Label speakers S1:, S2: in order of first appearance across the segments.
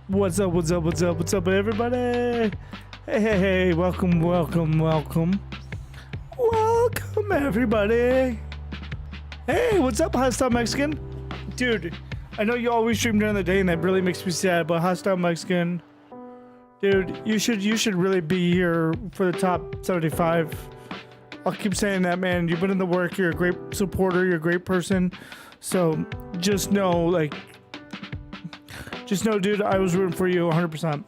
S1: What's up, what's up, what's up, what's up, everybody? Hey, welcome, welcome, welcome. Welcome, everybody. Hey, what's up, Hostile Mexican? Dude, I know you always stream during the day, and that really makes me sad, but Hostile Mexican, dude, you should really be here for the top 75. I'll keep saying that, man. You've been in the work, you're a great supporter, you're a great person. So, just know, dude, I was rooting for you 100%.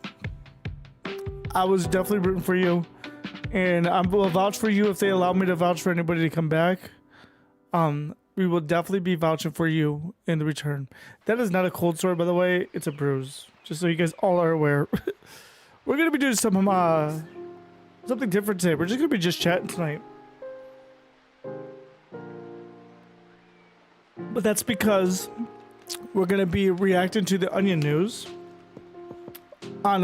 S1: I was definitely rooting for you. And I will vouch for you if they allow me to vouch for anybody to come back. We will definitely be vouching for you in the return. That is not a cold sore, by the way. It's a bruise. Just so you guys all are aware. We're going to be doing something different today. We're just going to be chatting tonight. But that's because we're going to be reacting to the Onion news on,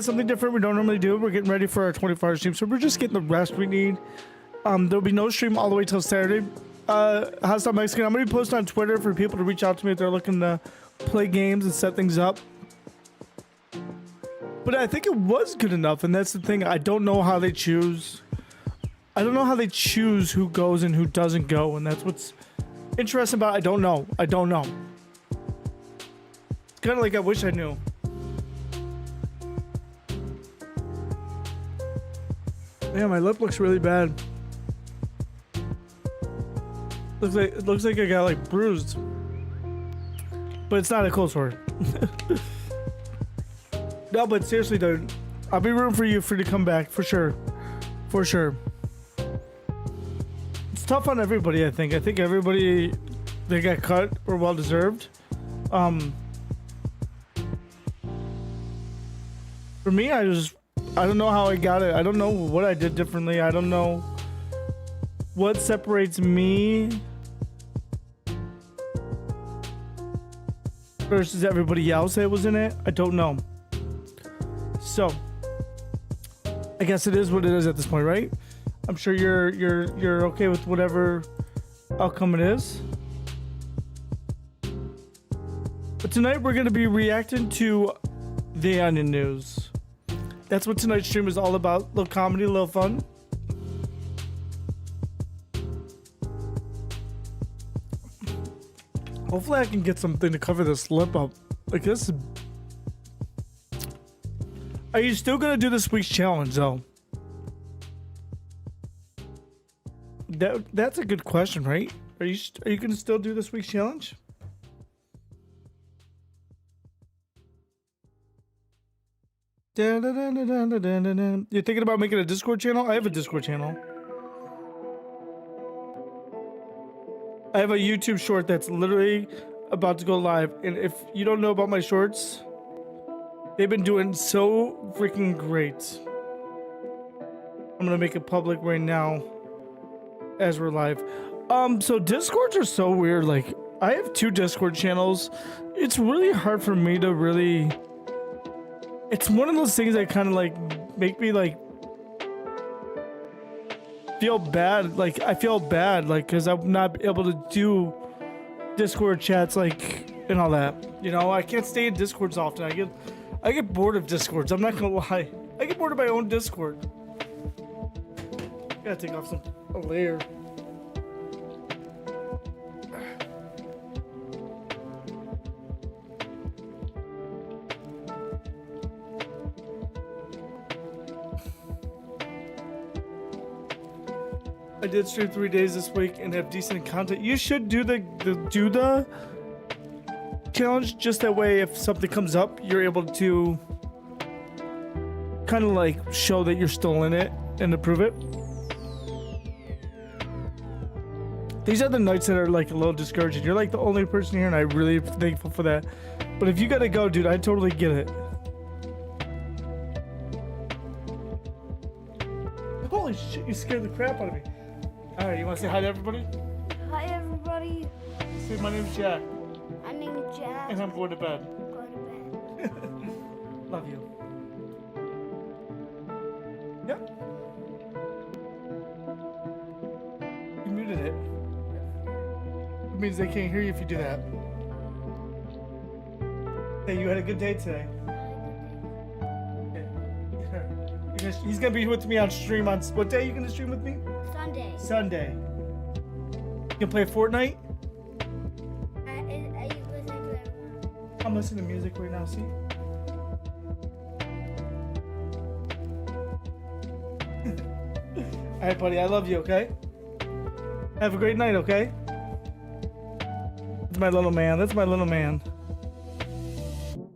S1: something different we don't normally do. We're getting ready for our 24-hour stream, so we're just getting the rest we need. There'll be no stream all the way till Saturday. Hostile Mexican, I'm going to be posting on Twitter for people to reach out to me if they're looking to play games and set things up. But I think it was good enough, and that's the thing. I don't know how they choose. I don't know how they choose who goes and who doesn't go, and that's what's interesting about it. I don't know. It's kind of like I wish I knew. Yeah, my lip looks really bad. Looks like I got like bruised. But it's not a cold sore. No, but seriously, dude, I'll be rooting for you to come back for sure. For sure. It's tough on everybody, I think. I think everybody that got cut were well deserved. For me, I don't know how I got it. I don't know what I did differently. I don't know what separates me versus everybody else that was in it. I don't know. So, I guess it is what it is at this point, right? I'm sure you're okay with whatever outcome it is. But tonight we're going to be reacting to the Onion news. That's what tonight's stream is all about. A little comedy, a little fun. Hopefully I can get something to cover this lip up. Like this. Are you still gonna do this week's challenge though? That's a good question, right? Are you gonna still do this week's challenge? You're thinking about making a Discord channel? I have a Discord channel. I have a YouTube short that's literally about to go live. And if you don't know about my shorts, they've been doing so freaking great. I'm gonna make it public right now as we're live. So Discords are so weird. Like, I have 2 Discord channels. It's really hard for me to really... It's one of those things that kind of like make me like feel bad. Like I feel bad, like because I'm not able to do Discord chats, like and all that. You know, I can't stay in Discords often. I get bored of Discords. I'm not gonna lie. I get bored of my own Discord. Gotta take off a layer. I did stream 3 days this week and have decent content. You should do the challenge just that way. If something comes up, you're able to kind of like show that you're still in it and approve it. These are the nights that are like a little discouraging. You're like the only person here, and I'm really thankful for that. But if you gotta go, dude, I totally get it. Holy shit! You scared the crap out of me. All right, you want to say hi to everybody?
S2: Hi, everybody.
S1: Say my name's Jack.
S2: My name is Jack.
S1: And I'm going to bed.
S2: I'm going to bed.
S1: Love you. Yep. You muted it. It means they can't hear you if you do that. Hey, you had a good day today. He's gonna be with me on stream on what day? You gonna stream with me?
S2: Sunday.
S1: Sunday. You can play Fortnite?
S2: Are you listening to everyone?
S1: I'm listening to music right now. See? All right, buddy. I love you. Okay. Have a great night. Okay. That's my little man. That's my little man.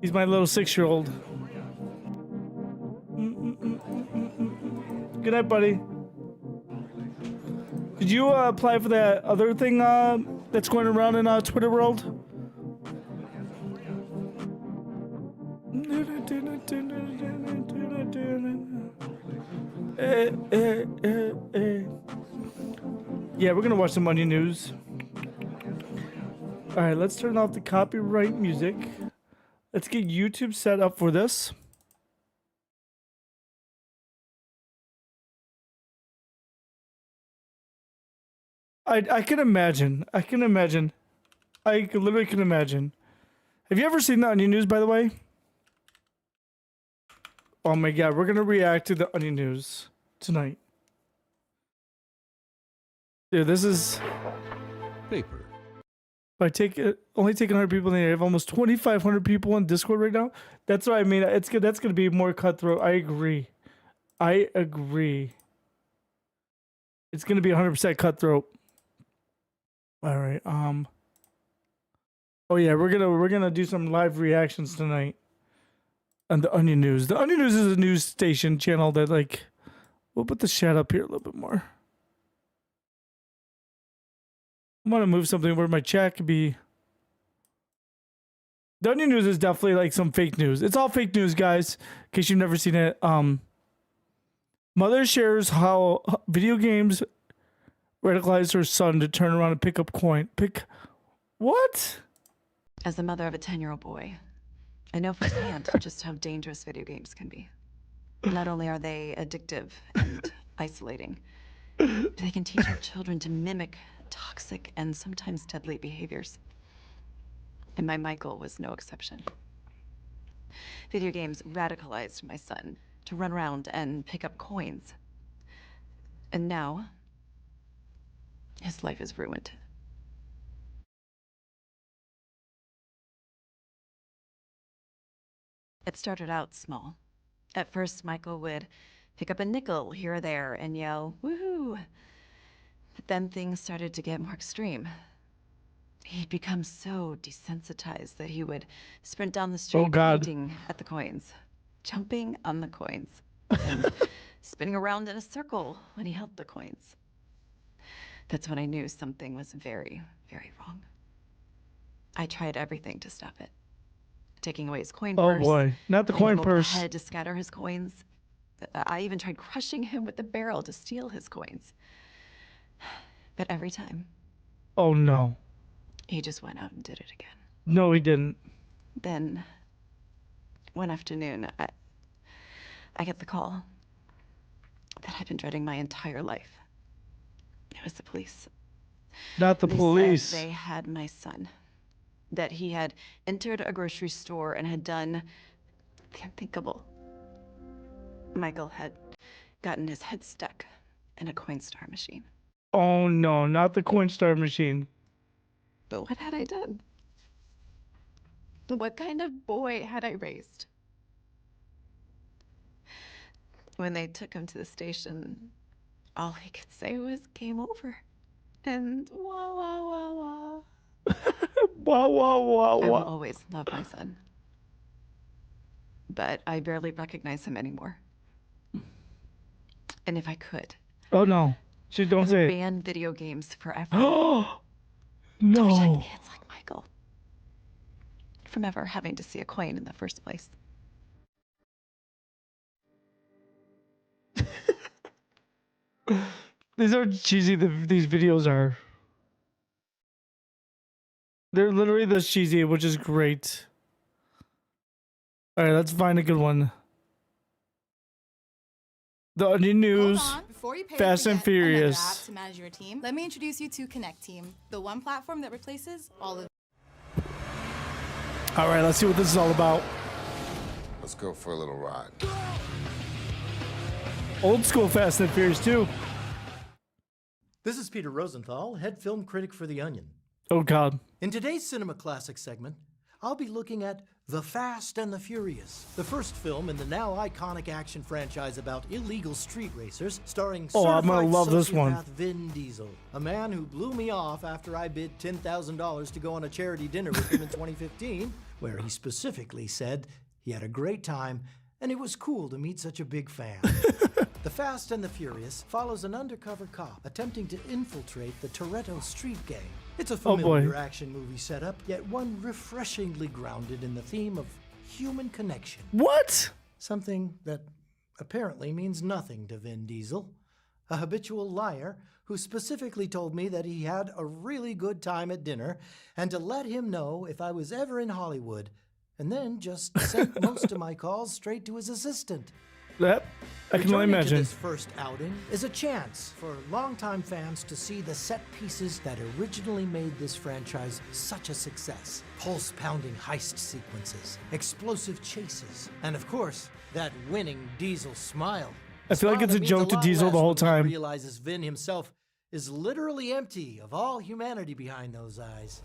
S1: He's my little 6-year-old. Good night, buddy. Did you apply for that other thing that's going around in Twitter world? Yeah, we're gonna watch some Onion News. All right, let's turn off the copyright music. Let's get YouTube set up for this. I can imagine. I literally can imagine. Have you ever seen the Onion News, by the way? Oh my god, we're gonna react to the Onion News tonight. Dude, this is
S3: Paper.
S1: If I take it, only taking 100 people in there. I have almost 2,500 people on Discord right now. That's what I mean. It's good. That's gonna be more cutthroat. I agree. It's gonna be 100% cutthroat. All right. Oh yeah, we're gonna do some live reactions tonight on the Onion News. The Onion News is a news station channel that we'll put the chat up here a little bit more. I'm gonna move something where my chat could be. The Onion News is definitely like some fake news. It's all fake news, guys. In case you've never seen it. Mother shares how video games radicalized her son to turn around and pick up coin. What?
S4: As the mother of a 10-year-old boy, I know firsthand just how dangerous video games can be. Not only are they addictive and isolating, but they can teach our children to mimic toxic and sometimes deadly behaviors. And my Michael was no exception. Video games radicalized my son to run around and pick up coins. And now, his life is ruined. It started out small. At first, Michael would pick up a nickel here or there and yell, "Woohoo!" But then things started to get more extreme. He'd become so desensitized that he would sprint down the street pointing at the coins, jumping on the coins, and spinning around in a circle when he held the coins. That's when I knew something was very, very wrong. I tried everything to stop it. Taking away his coin purse.
S1: Oh boy, not the coin purse.
S4: Head to scatter his coins. I even tried crushing him with the barrel to steal his coins. But every time,
S1: Oh no.
S4: he just went out and did it again.
S1: No, he didn't.
S4: Then, one afternoon, I get the call that I've been dreading my entire life. It was the police.
S1: Not the
S4: They
S1: police.
S4: said they had my son. That he had entered a grocery store and had done the unthinkable. Michael had gotten his head stuck in a Coinstar machine.
S1: Oh no, not the Coinstar machine.
S4: But what had I done? What kind of boy had I raised? When they took him to the station, all he could say was game over. And wah, wah, wah, wah.
S1: Wow, wow, wow,
S4: I will
S1: wow.
S4: always love my son. But I barely recognize him anymore. And if I could,
S1: Oh no. Just
S4: I
S1: don't
S4: would
S1: say it.
S4: ban video games forever.
S1: Oh
S4: To protect
S1: no.
S4: kids like Michael from ever having to see a coin in the first place.
S1: These are cheesy. These videos are. They're literally this cheesy, which is great. All right, let's find a good one. The Onion News.
S5: Hold on. Before you pay
S1: Fast
S5: to
S1: and
S5: get
S1: Furious.
S5: another app to manage your team, let me introduce you to Connect Team, the one platform that replaces all of
S1: All right, let's see what this is all about.
S3: Let's go for a little ride.
S1: Old school Fast and Furious 2.
S6: This is Peter Rosenthal, head film critic for The Onion.
S1: Oh, God.
S6: In today's Cinema Classic segment, I'll be looking at The Fast and the Furious, the first film in the now iconic action franchise about illegal street racers, starring
S1: Oh, I'm gonna
S6: certified
S1: love this one.
S6: sociopath Vin Diesel, a man who blew me off after I bid $10,000 to go on a charity dinner with him in 2015, where he specifically said he had a great time and it was cool to meet such a big fan. The Fast and the Furious follows an undercover cop attempting to infiltrate the Toretto street gang. It's a
S1: Oh, boy.
S6: familiar action movie setup, yet one refreshingly grounded in the theme of human connection.
S1: What?
S6: Something that apparently means nothing to Vin Diesel, a habitual liar who specifically told me that he had a really good time at dinner and to let him know if I was ever in Hollywood, and then just sent most of my calls straight to his assistant.
S1: That I can only
S6: Returning to
S1: imagine.
S6: this first outing is a chance for longtime fans to see the set pieces that originally made this franchise such a success. Pulse-pounding heist sequences, explosive chases, and of course, that winning Diesel smile.
S1: I feel like
S6: Smile
S1: it's a
S6: that means
S1: joke to
S6: lot
S1: Diesel
S6: less
S1: the whole
S6: when one
S1: time.
S6: realizes Vin himself is literally empty of all humanity behind those eyes.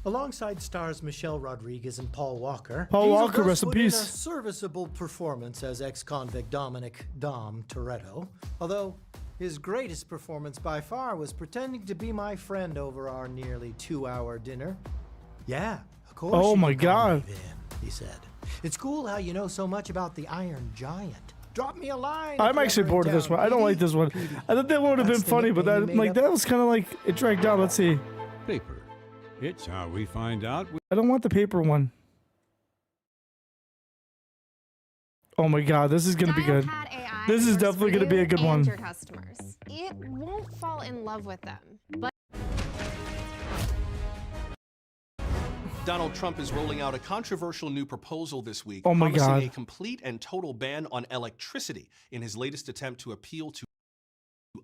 S6: Alongside stars Michelle Rodriguez and Paul Walker,
S1: Paul
S6: Diesel
S1: Walker,
S6: does
S1: rest in
S6: put in a
S1: peace.
S6: serviceable performance as ex-convict Dominic Dom Toretto, although his greatest performance by far was pretending to be my friend over our nearly 2-hour dinner. Yeah, of course.
S1: Oh
S6: you
S1: my
S6: can call me
S1: God.
S6: Vin, he said. It's cool how you know so much about the Iron Giant. Drop me a line. if
S1: I'm
S6: you're
S1: actually
S6: ever in
S1: bored of this
S6: town,
S1: one. I don't
S6: PD.
S1: like this one. I thought that one would have been
S6: That's the
S1: funny, but
S6: nickname
S1: that
S6: you made up.
S1: that was kind of like it dragged down. Let's see.
S7: Paper. It's how we find out.
S1: I don't want the paper one. Oh my God, this is gonna be good.
S8: Dialpad AI
S1: This is
S8: works
S1: definitely
S8: for
S1: gonna be a
S8: you
S1: good
S8: and
S1: one.
S8: Your customers. It won't fall in love with them, but
S9: Donald Trump is rolling out a controversial new proposal this week,
S1: Oh my
S9: promising
S1: God.
S9: a complete and total ban on electricity in his latest attempt to appeal to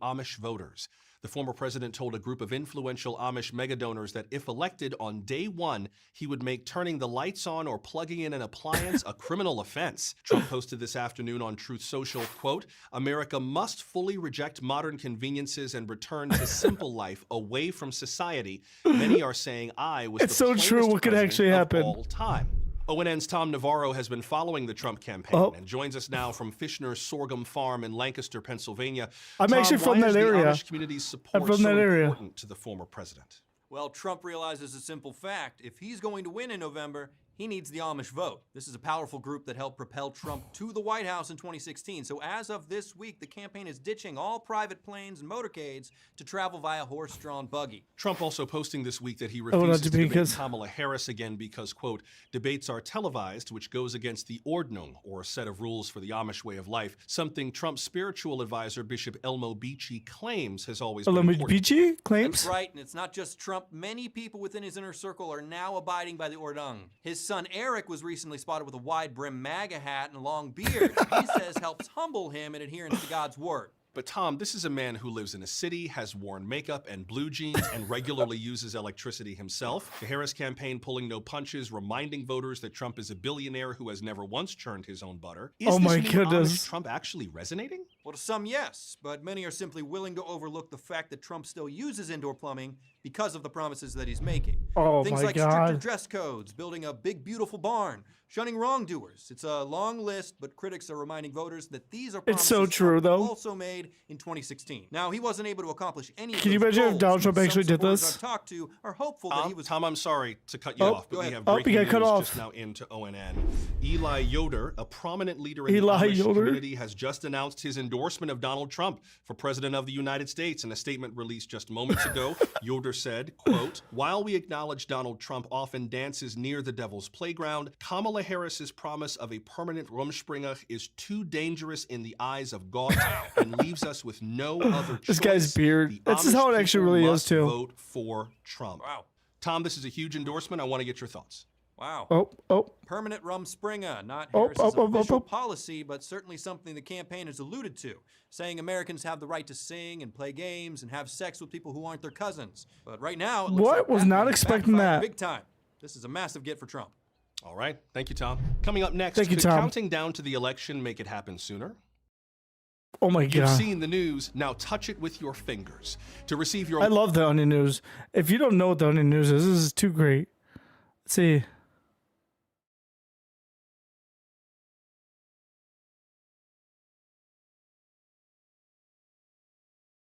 S9: Amish voters. The former president told a group of influential Amish megadonors that if elected on day one, he would make turning the lights on or plugging in an appliance a criminal offense. Trump posted this afternoon on Truth Social, quote, "America must fully reject modern conveniences and return to simple life away from society. Many are saying I was
S1: It's
S9: the
S1: so true
S9: plainest
S1: what could
S9: president
S1: actually
S9: of
S1: happen.
S9: all time." ONN's Tom Navarro has been following the Trump campaign
S1: Oh.
S9: and joins us now from Fishner's Sorghum Farm in Lancaster, Pennsylvania.
S1: I'm
S9: Tom,
S1: actually from
S9: why is
S1: that
S9: the
S1: area.
S9: Amish community's support
S1: I'm from
S9: so
S1: that area.
S9: important to the former president?
S10: Well, Trump realizes a simple fact. If he's going to win in November, he needs the Amish vote. This is a powerful group that helped propel Trump to the White House in 2016. So as of this week, the campaign is ditching all private planes and motorcades to travel via horse-drawn buggy.
S9: Trump also posting this week that he
S1: not
S9: refuses to debate
S1: because-
S9: Kamala Harris again because, quote, debates are televised, which goes against the Ordnung, or a set of rules for the Amish way of life, something Trump's spiritual advisor, Bishop Elmo Beachy, claims has always been important.
S1: Beachy claims.
S10: That's right, and it's not just Trump. Many people within his inner circle are now abiding by the Ordnung. His son Eric was recently spotted with a wide-brim MAGA hat and a long beard. He says helps humble him in adherence to God's word.
S9: But Tom, this is a man who lives in a city, has worn makeup and blue jeans, and regularly uses electricity himself. The Harris campaign pulling no punches, reminding voters that Trump is a billionaire who has never once churned his own butter. Is
S1: Oh my
S9: this new
S1: goodness.
S9: Amish Trump actually resonating?
S10: Well, to some, yes, but many are simply willing to overlook the fact that Trump still uses indoor plumbing because of the promises that he's making.
S1: Oh
S10: Things
S1: my
S10: like stricter
S1: God.
S10: dress codes, building a big, beautiful barn, shunning wrongdoers. It's a long list, but critics are reminding voters that these are
S1: It's
S10: promises
S1: so true,
S10: Trump
S1: though.
S10: also made in 2016. Now, he wasn't able to accomplish any of
S1: Can you
S10: those
S1: imagine if
S10: goals,
S1: Donald Trump
S10: but some
S1: actually did
S10: supporters
S1: this?
S10: I've talked to are hopeful that he was
S9: Tom, I'm sorry to cut you
S1: Oh,
S9: off, but
S10: go
S9: we
S10: ahead.
S9: have
S1: Oh, he
S9: breaking
S1: got cut
S9: news
S1: off.
S9: just now into ONN. Eli Yoder, a prominent leader in
S1: Eli
S9: the Amish
S1: Yoder?
S9: community, has just announced his endorsement of Donald Trump for President of the United States. In a statement released just moments ago, Yoder said, quote, "While we acknowledge Donald Trump often dances near the devil's playground, Kamala Harris's promise of a permanent Rumspringa is too dangerous in the eyes of God and leaves us with no other choice.
S1: This guy's beard.
S9: The
S1: This is
S9: Amish
S1: how it actually
S9: people
S1: really is,
S9: must
S1: too.
S9: Vote for Trump."
S10: Wow.
S9: Tom, this is a huge endorsement. I want to get your thoughts.
S10: Wow.
S1: Oh.
S10: Permanent Rumspringa, not
S1: Oh,
S10: Harris's
S1: oh, oh, oh,
S10: official
S1: oh.
S10: policy, but certainly something the campaign has alluded to, saying Americans have the right to sing and play games and have sex with people who aren't their cousins. But right now, it looks
S1: What?
S10: like
S1: Was
S10: that
S1: not
S10: plan
S1: expecting
S10: backfired
S1: that.
S10: Big time. This is a massive get for Trump.
S9: All right. Thank you, Tom. Coming up next,
S1: Thank you,
S9: could
S1: Tom.
S9: counting down to the election make it happen sooner?
S1: Oh my
S9: You've
S1: god.
S9: seen the news. Now touch it with your fingers. To receive your
S1: I love the Onion News. If you don't know what the Onion News is, this is too great. Let's see.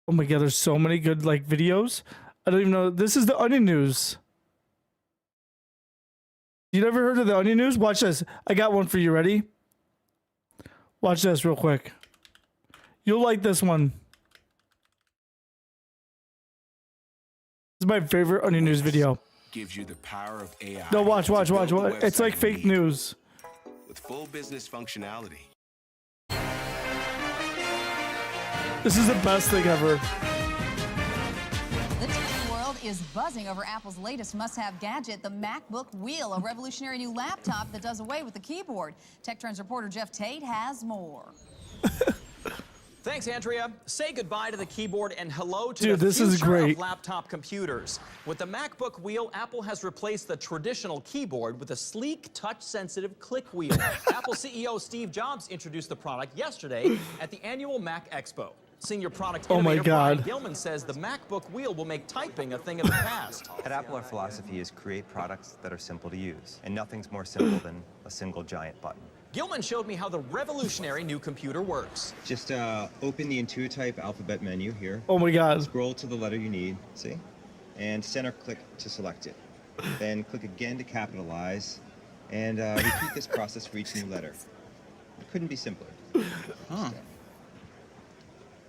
S1: Oh my god, there's so many good like videos. I don't even know. This is the Onion News. You never heard of the Onion News? Watch this. I got one for you. Ready? Watch this real quick. You'll like this one. This is my favorite Onion News video.
S11: Gives you the power of AI.
S1: No, watch.
S11: to build the
S1: It's like
S11: website
S1: fake
S11: you need
S1: news.
S11: with full business functionality.
S1: This is the best thing ever.
S12: The tech world is buzzing over Apple's latest must-have gadget, the MacBook Wheel, a revolutionary new laptop that does away with the keyboard. Tech Trends reporter Jeff Tate has more.
S13: Thanks, Andrea. Say goodbye to the keyboard and hello to
S1: Dude,
S13: the
S1: this
S13: future
S1: is great.
S13: of laptop computers. With the MacBook Wheel, Apple has replaced the traditional keyboard with a sleek, touch-sensitive click wheel. Apple CEO Steve Jobs introduced the product yesterday at the annual Mac Expo. Senior product
S1: Oh my
S13: innovator
S1: God.
S13: Brian Gilman says the MacBook Wheel will make typing a thing of the past.
S14: At Apple, our philosophy is create products that are simple to use, and nothing's more simple than a single giant button.
S13: Gilman showed me how the revolutionary new computer works.
S14: Just open the Intuitype alphabet menu here.
S1: Oh my god.
S14: Scroll to the letter you need, see? And center click to select it. Then click again to capitalize, and repeat this process for each new letter. It couldn't be simpler.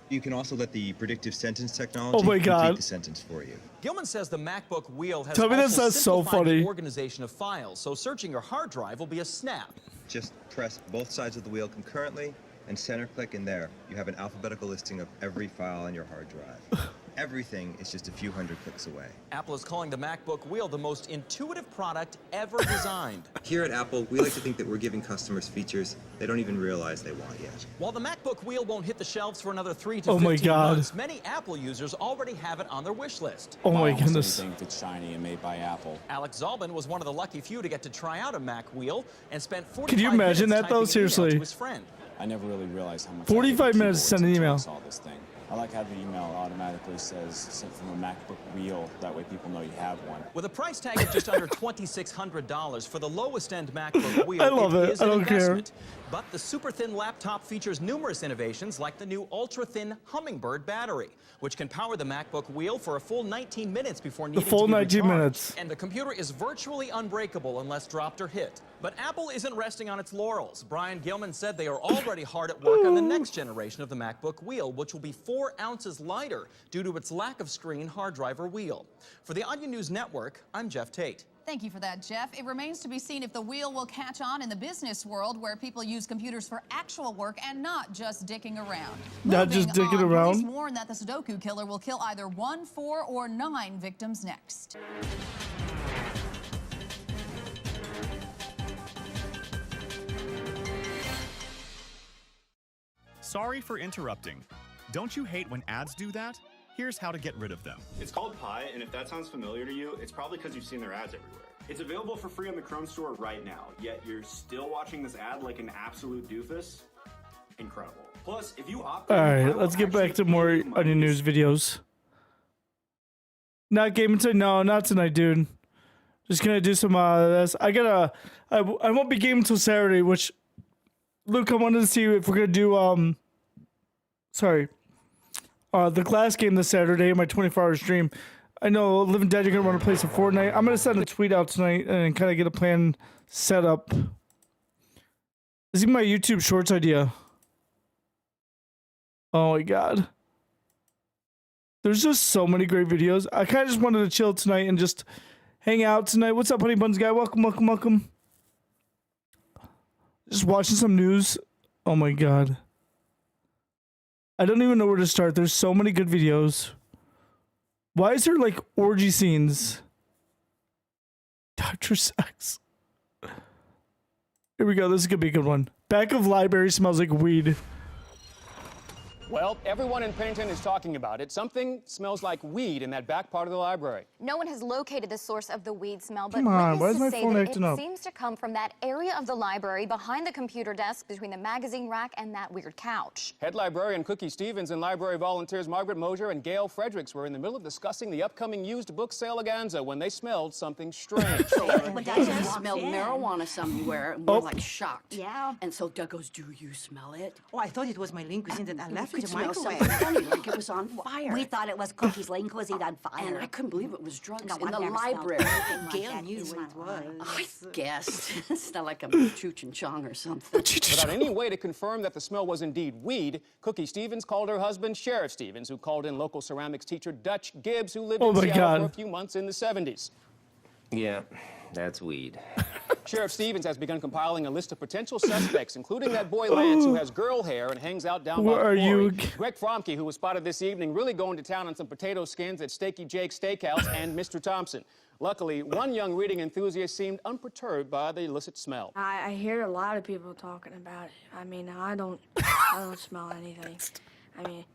S14: You can also let the predictive sentence technology
S1: Oh my God.
S14: complete the sentence for you.
S13: Gilman says the MacBook Wheel has
S1: Tell me
S13: also
S1: that's so
S13: simplified the
S1: funny.
S13: organization of files, so searching your hard drive will be a snap.
S14: Just press both sides of the wheel concurrently and center click in there. You have an alphabetical listing of every file on your hard drive. Everything is just a few hundred clicks away.
S13: Apple is calling the MacBook Wheel the most intuitive product ever designed.
S14: Here at Apple, we like to think that we're giving customers features they don't even realize they want yet.
S13: While the MacBook Wheel won't hit the shelves for another 3 to
S1: Oh my
S13: 15
S1: God.
S13: months, many Apple users already have it on their wish list.
S1: Oh my goodness.
S13: If it's shiny and made by Apple. Alex Zalban was one of the lucky few to get to try out a Mac Wheel and spent 45
S1: Could you imagine
S13: minutes
S1: that, though?
S13: typing an email
S1: Seriously.
S13: to his friend.
S15: I never really realized how much
S1: 45 minutes to send an email.
S15: Saw this thing. I like how the email automatically says sent from a MacBook Wheel. That way people know you have one.
S13: With a price tag of just under $2,600 for the lowest-end MacBook Wheel,
S1: I love it.
S13: is
S1: I
S13: an
S1: don't care.
S13: investment. But the super-thin laptop features numerous innovations like the new ultra-thin Hummingbird battery, which can power the MacBook Wheel for a full 19 minutes before needing
S1: full
S13: to be
S1: 19
S13: recharged.
S1: minutes.
S13: And the computer is virtually unbreakable unless dropped or hit. But Apple isn't resting on its laurels. Brian Gilman said they are already hard at work on the next generation of the MacBook Wheel, which will be 4 ounces lighter due to its lack of screen hard drive or wheel. For the Onion News Network, I'm Jeff Tate.
S12: Thank you for that, Jeff. It remains to be seen if the wheel will catch on in the business world where people use computers for actual work and not just dicking around.
S1: Not just
S12: Moving
S1: dicking
S12: on,
S1: around?
S12: Police warn that the Sudoku killer will kill either 1, 4, or 9 victims next.
S16: Sorry for interrupting. Don't you hate when ads do that? Here's how to get rid of them.
S17: It's called Pi, and if that sounds familiar to you, it's probably because you've seen their ads everywhere. It's available for free on the Chrome store right now, yet you're still watching this ad like an absolute doofus? Incredible. Plus, if you opt in, Pi
S1: Alright,
S17: will
S1: let's get back to
S17: actually
S1: more
S17: pay you money.
S1: Onion News videos. Not gaming tonight? No, not tonight, dude. Just gonna do some this. I won't be gaming until Saturday, which Luke, I wanted to see if we're gonna do the Glass game this Saturday, my 24-hour stream. I know Living Dead, you're gonna want to play some Fortnite. I'm gonna send a tweet out tonight and kind of get a plan set up. This is my YouTube Shorts idea. Oh my god. There's just so many great videos. I kind of just wanted to chill tonight and just hang out tonight. What's up, Honey Buns guy? Welcome, welcome, welcome. Just watching some news. Oh my god. I don't even know where to start. There's so many good videos. Why is there like orgy scenes? Dr. Sex. Here we go. This is gonna be a good one. Back of library smells like weed.
S18: Well, everyone in Pennington is talking about it. Something smells like weed in that back part of the library.
S19: No one has located the source of the weed smell, but
S1: Come on, why is my
S19: witnesses say
S1: phone
S19: that
S1: acting
S19: it
S1: up?
S19: seems to come from that area of the library behind the computer desk between the magazine rack and that weird couch.
S18: Head librarian Cookie Stevens and library volunteers Margaret Mosier and Gail Fredericks were in the middle of discussing the upcoming used book sale Aganza when they smelled something strange.
S20: But I just smelled marijuana somewhere, and we're like shocked.
S21: Yeah.
S20: And so Doug goes, "Do you smell it?"
S21: Oh, I thought it was my lean cuisine that I left in
S20: Could
S21: the
S20: smell
S21: microwave.
S20: something funny, like it was on fire.
S21: We thought it was Cookie's lean cuisine on fire.
S20: And I couldn't believe it was drugs
S21: No,
S20: in
S21: I've
S20: the
S21: never smelled
S20: library.
S21: anything like
S20: Gail
S21: that
S20: knew
S21: in
S20: what
S21: my
S20: it was.
S21: life.
S20: I guess. It's not like I'm Cheech and Chong or something.
S18: Without any way to confirm that the smell was indeed weed, Cookie Stevens called her husband Sheriff Stevens, who called in local ceramics teacher Dutch Gibbs, who lived in Seattle for a few months in the 70s.
S22: Yeah, that's weed.
S18: Sheriff Stevens has begun compiling a list of potential suspects, including that boy Lance, who has girl hair and hangs out down
S1: Where
S18: by
S1: are
S18: the
S1: you?
S18: quarry. Greg Fromke, who was spotted this evening, really going to town on some potato skins at Steaky Jake's Steakhouse, and Mr. Thompson. Luckily, one young reading enthusiast seemed unperturbed by the illicit smell.
S23: I hear a lot of people talking about it. I mean, I don't smell anything. I mean,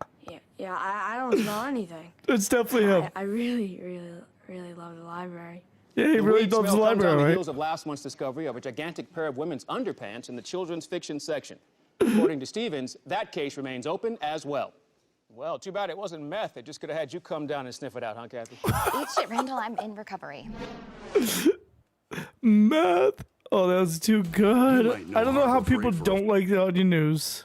S23: I don't smell anything.
S1: It's definitely him.
S23: I really, really, really love the library.
S1: Yeah, he really
S18: weed
S1: loves the
S18: smell comes
S1: library,
S18: on the
S1: right?
S18: heels of last month's discovery of a gigantic pair of women's underpants in the children's fiction section. According to Stevens, that case remains open as well. Well, too bad it wasn't meth. It just could have had you come down and sniff it out, huh, Kathy?
S19: Eat shit, Randall. I'm in recovery.
S1: Meth. Oh, that was too good. I don't know how people don't like the Onion News.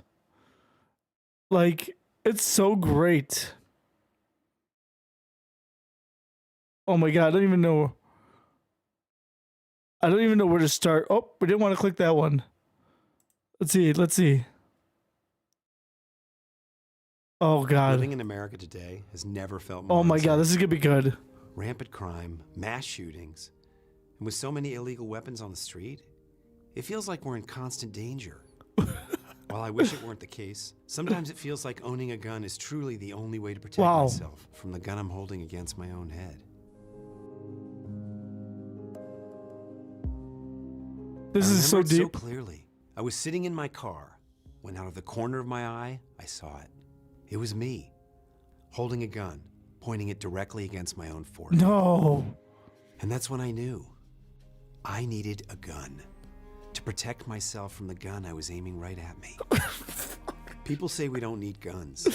S1: Like, it's so great. Oh my god, I don't even know. I don't even know where to start. Oh, we didn't want to click that one. Let's see. Oh god.
S24: Living in America today has never felt more
S1: Oh my god, this is gonna be good.
S24: rampant crime, mass shootings, and with so many illegal weapons on the street, it feels like we're in constant danger. While I wish it weren't the case, sometimes it feels like owning a gun is truly the only way to protect myself from the gun I'm holding against my own head.
S1: This is so
S24: remember it
S1: deep.
S24: so clearly. I was sitting in my car when out of the corner of my eye, I saw it. It was me, holding a gun, pointing it directly against my own forehead.
S1: No.
S24: And that's when I knew I needed a gun to protect myself from the gun I was aiming right at me. People say we don't need guns,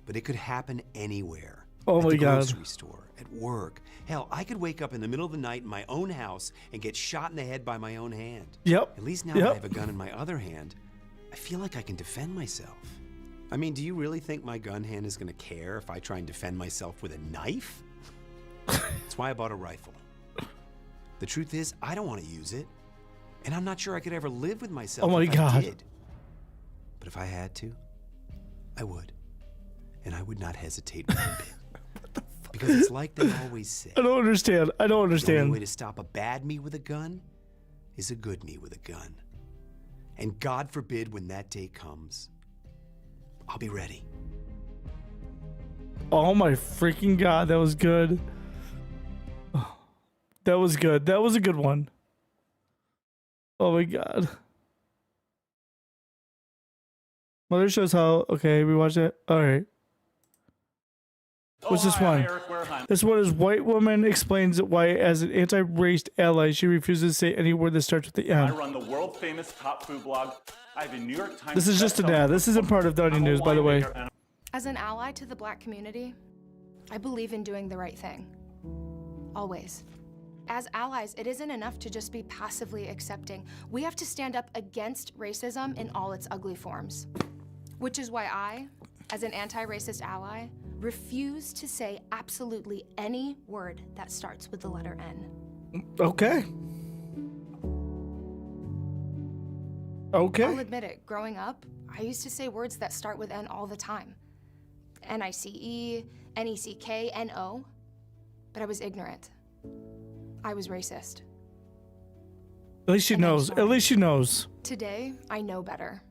S24: but it could happen anywhere.
S1: Oh
S24: at
S1: my
S24: the
S1: God.
S24: grocery store, at work. Hell, I could wake up in the middle of the night in my own house and get shot in the head by my own hand.
S1: Yep.
S24: At least now
S1: Yep.
S24: that I have a gun in my other hand, I feel like I can defend myself. I mean, do you really think my gun hand is gonna care if I try and defend myself with a knife? That's why I bought a rifle. The truth is, I don't want to use it. And I'm not sure I could ever live with myself
S1: Oh my
S24: if
S1: God.
S24: I did. But if I had to, I would. And I would not hesitate one bit. Because it's like they always say.
S1: I don't understand. I don't
S24: The only
S1: understand.
S24: way to stop a bad me with a gun is a good me with a gun. And God forbid when that day comes, I'll be ready.
S1: Oh my freaking god, that was good. That was good. That was a good one. Oh my god. Mother shows how. Okay, we watched it. All right. What's this one? This one is white woman explains why, as an anti-race ally, she refuses to say any word that starts with the
S16: I
S1: M.
S16: run the world famous top food blog. I have a New York Times.
S1: This is just an ad. This isn't part of the Onion News, by the way.
S8: As an ally to the Black community, I believe in doing the right thing. Always. As allies, it isn't enough to just be passively accepting. We have to stand up against racism in all its ugly forms. Which is why I, as an anti-racist ally, refuse to say absolutely any word that starts with the letter N.
S1: Okay. Okay.
S8: I'll admit it, growing up, I used to say words that start with N all the time. N-I-C-E, N-E-C-K, N-O. But I was ignorant. I was racist.
S1: At least she knows. At least she knows.
S8: Today, I know better.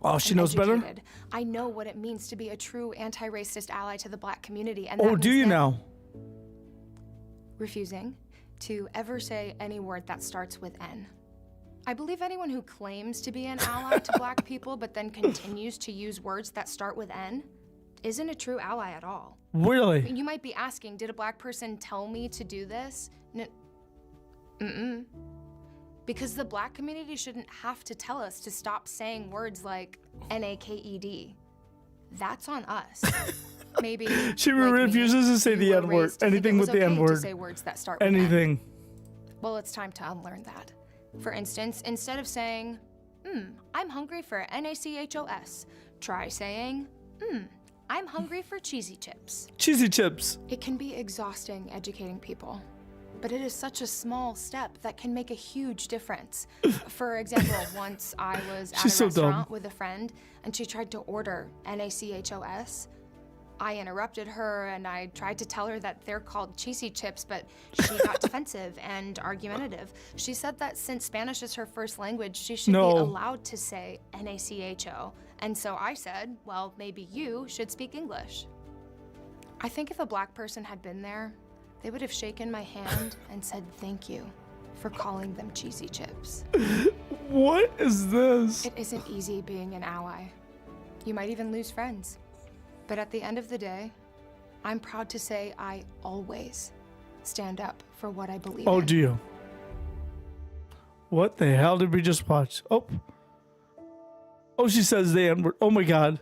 S1: Oh, she
S8: I'm
S1: knows better?
S8: educated. I know what it means to be a true anti-racist ally to the Black community. And
S1: Oh,
S8: that
S1: do
S8: means
S1: you
S8: that
S1: now?
S8: refusing to ever say any word that starts with N. I believe anyone who claims to be an ally to Black people but then continues to use words that start with N, isn't a true ally at all.
S1: Really?
S8: You might be asking, did a black person tell me to do this? Mm-mm. Because the black community shouldn't have to tell us to stop saying words like NAKED. That's on us. Maybe
S1: She
S8: like
S1: refuses
S8: me,
S1: to say
S8: you
S1: the
S8: were
S1: N-word.
S8: raised to think
S1: Anything
S8: it
S1: with
S8: was
S1: the
S8: okay to
S1: N-word.
S8: say words that start with N.
S1: Anything.
S8: Well, it's time to unlearn that. For instance, instead of saying, I'm hungry for NACHOS, try saying, I'm hungry for cheesy chips.
S1: Cheesy chips.
S8: It can be exhausting educating people, but it is such a small step that can make a huge difference. For example, once I was at
S1: She's
S8: a
S1: so
S8: restaurant
S1: dumb.
S8: with a friend and she tried to order NACHOS. I interrupted her and I tried to tell her that they're called cheesy chips, but she got defensive and argumentative. She said that since Spanish is her first language, she should be allowed to say NACHO. And so I said, well, maybe you should speak English. I think if a black person had been there, they would have shaken my hand and said thank you for calling them cheesy chips.
S1: What is this?
S8: It isn't easy being an ally. You might even lose friends. But at the end of the day, I'm proud to say I always stand up for what I believe
S1: Oh,
S8: in.
S1: do you? What the hell did we just watch? Oh. Oh, she says the N-word. Oh my God.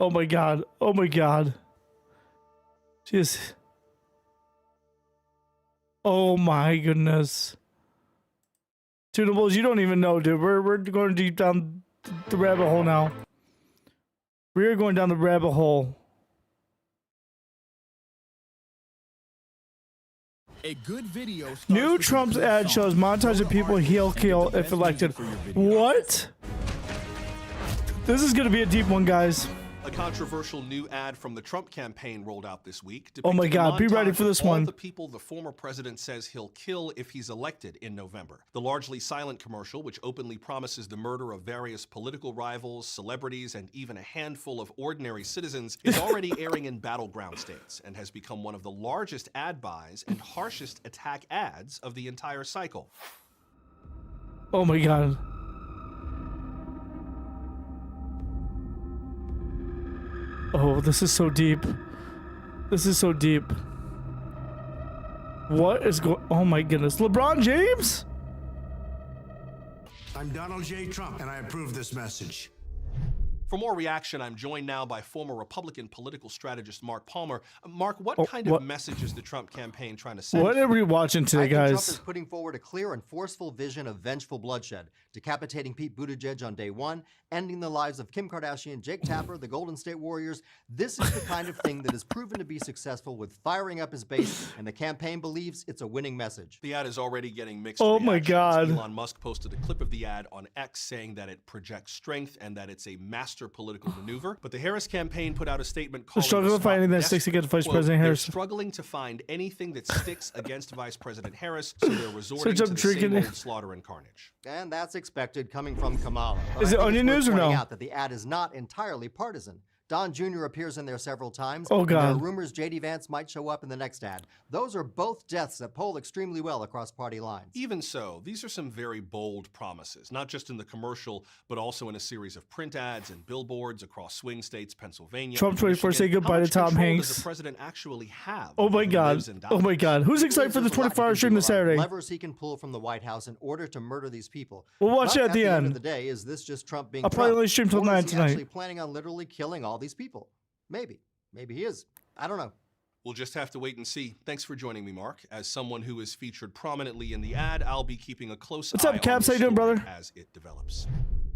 S1: Oh my God. Oh my God. Jeez. Oh my goodness. Tunables, you don't even know, dude. We're going deep down the rabbit hole now. We're going down the rabbit hole.
S2: A good video.
S1: New Trump's ad shows montage of people he'll kill if elected. What? This is going to be a deep one, guys.
S9: A controversial new ad from the Trump campaign rolled out this week.
S1: Oh my
S9: depicting a
S1: God, be ready
S9: montage
S1: for this
S9: of all
S1: one.
S9: the people the former president says he'll kill if he's elected in November. The largely silent commercial, which openly promises the murder of various political rivals, celebrities, and even a handful of ordinary citizens, is already airing in battleground states and has become one of the largest ad buys and harshest attack ads of the entire cycle.
S1: Oh my God. Oh, this is so deep. This is so deep. What is going? Oh my goodness. LeBron James?
S3: I'm Donald J. Trump, and I approve this message.
S9: For more reaction, I'm joined now by former Republican political strategist Mark Palmer. Mark, what kind of message is the Trump campaign trying to send?
S1: What are we watching today,
S4: I think Trump
S1: guys?
S4: is putting forward a clear and forceful vision of vengeful bloodshed, decapitating Pete Buttigieg on day one, ending the lives of Kim Kardashian, Jake Tapper, the Golden State Warriors. This is the kind of thing that has proven to be successful with firing up his base, and the campaign believes it's a winning message.
S9: The ad is already getting mixed
S1: Oh my
S9: reactions.
S1: God.
S9: Elon Musk posted a clip of the ad on X saying that it projects strength and that it's a master political maneuver. But the Harris campaign put out a statement calling
S1: struggling
S9: the
S1: to find
S9: swap
S1: anything that sticks
S9: desperate.
S1: against Vice
S9: Quote,
S1: President
S9: "They're
S1: Harris."
S9: struggling to find anything that sticks against Vice President Harris, so they're resorting
S1: Search
S9: to
S1: up
S9: the
S1: drinking
S9: same
S1: it.
S9: old slaughter and carnage.
S4: And that's expected coming from Kamala. But
S1: Is
S4: I
S1: it
S4: think
S1: Onion
S4: it's worth
S1: News or
S4: pointing
S1: no?
S4: out that the ad is not entirely partisan. Don Jr. appears in there several times.
S1: Oh,
S4: and there are
S1: God.
S4: rumors J.D. Vance might show up in the next ad. Those are both deaths that poll extremely well across party lines.
S9: Even so, these are some very bold promises, not just in the commercial, but also in a series of print ads and billboards across swing states, Pennsylvania.
S1: Trump
S9: and
S1: 24 say
S9: Michigan.
S1: goodbye
S9: How
S1: to
S9: much
S1: Tom
S9: control
S1: Hanks.
S9: Does the president actually have?
S1: Oh my
S9: over who
S1: God.
S9: lives and
S1: Oh my
S9: dies?
S1: God. Who's excited for the
S4: There's a lot
S1: 24-hour
S4: he can
S1: stream
S4: do,
S1: this
S4: a lot of
S1: Saturday?
S4: levers he can pull from the White House in order to murder these people.
S1: We'll watch
S4: But
S1: it at the
S4: end
S1: end.
S4: of the day, is this just Trump being
S1: I'll probably
S4: Trump?
S1: only stream till
S4: Or
S1: 9
S4: is he
S1: tonight.
S4: actually planning on literally killing all these people? Maybe. Maybe he is. I don't know.
S9: We'll just have to wait and see. Thanks for joining me, Mark. As someone who is featured prominently in the ad, I'll be keeping a close
S1: What's
S9: eye
S1: up,
S9: on
S1: Caps?
S9: the
S1: How you doing,
S9: story
S1: brother?
S9: as it develops.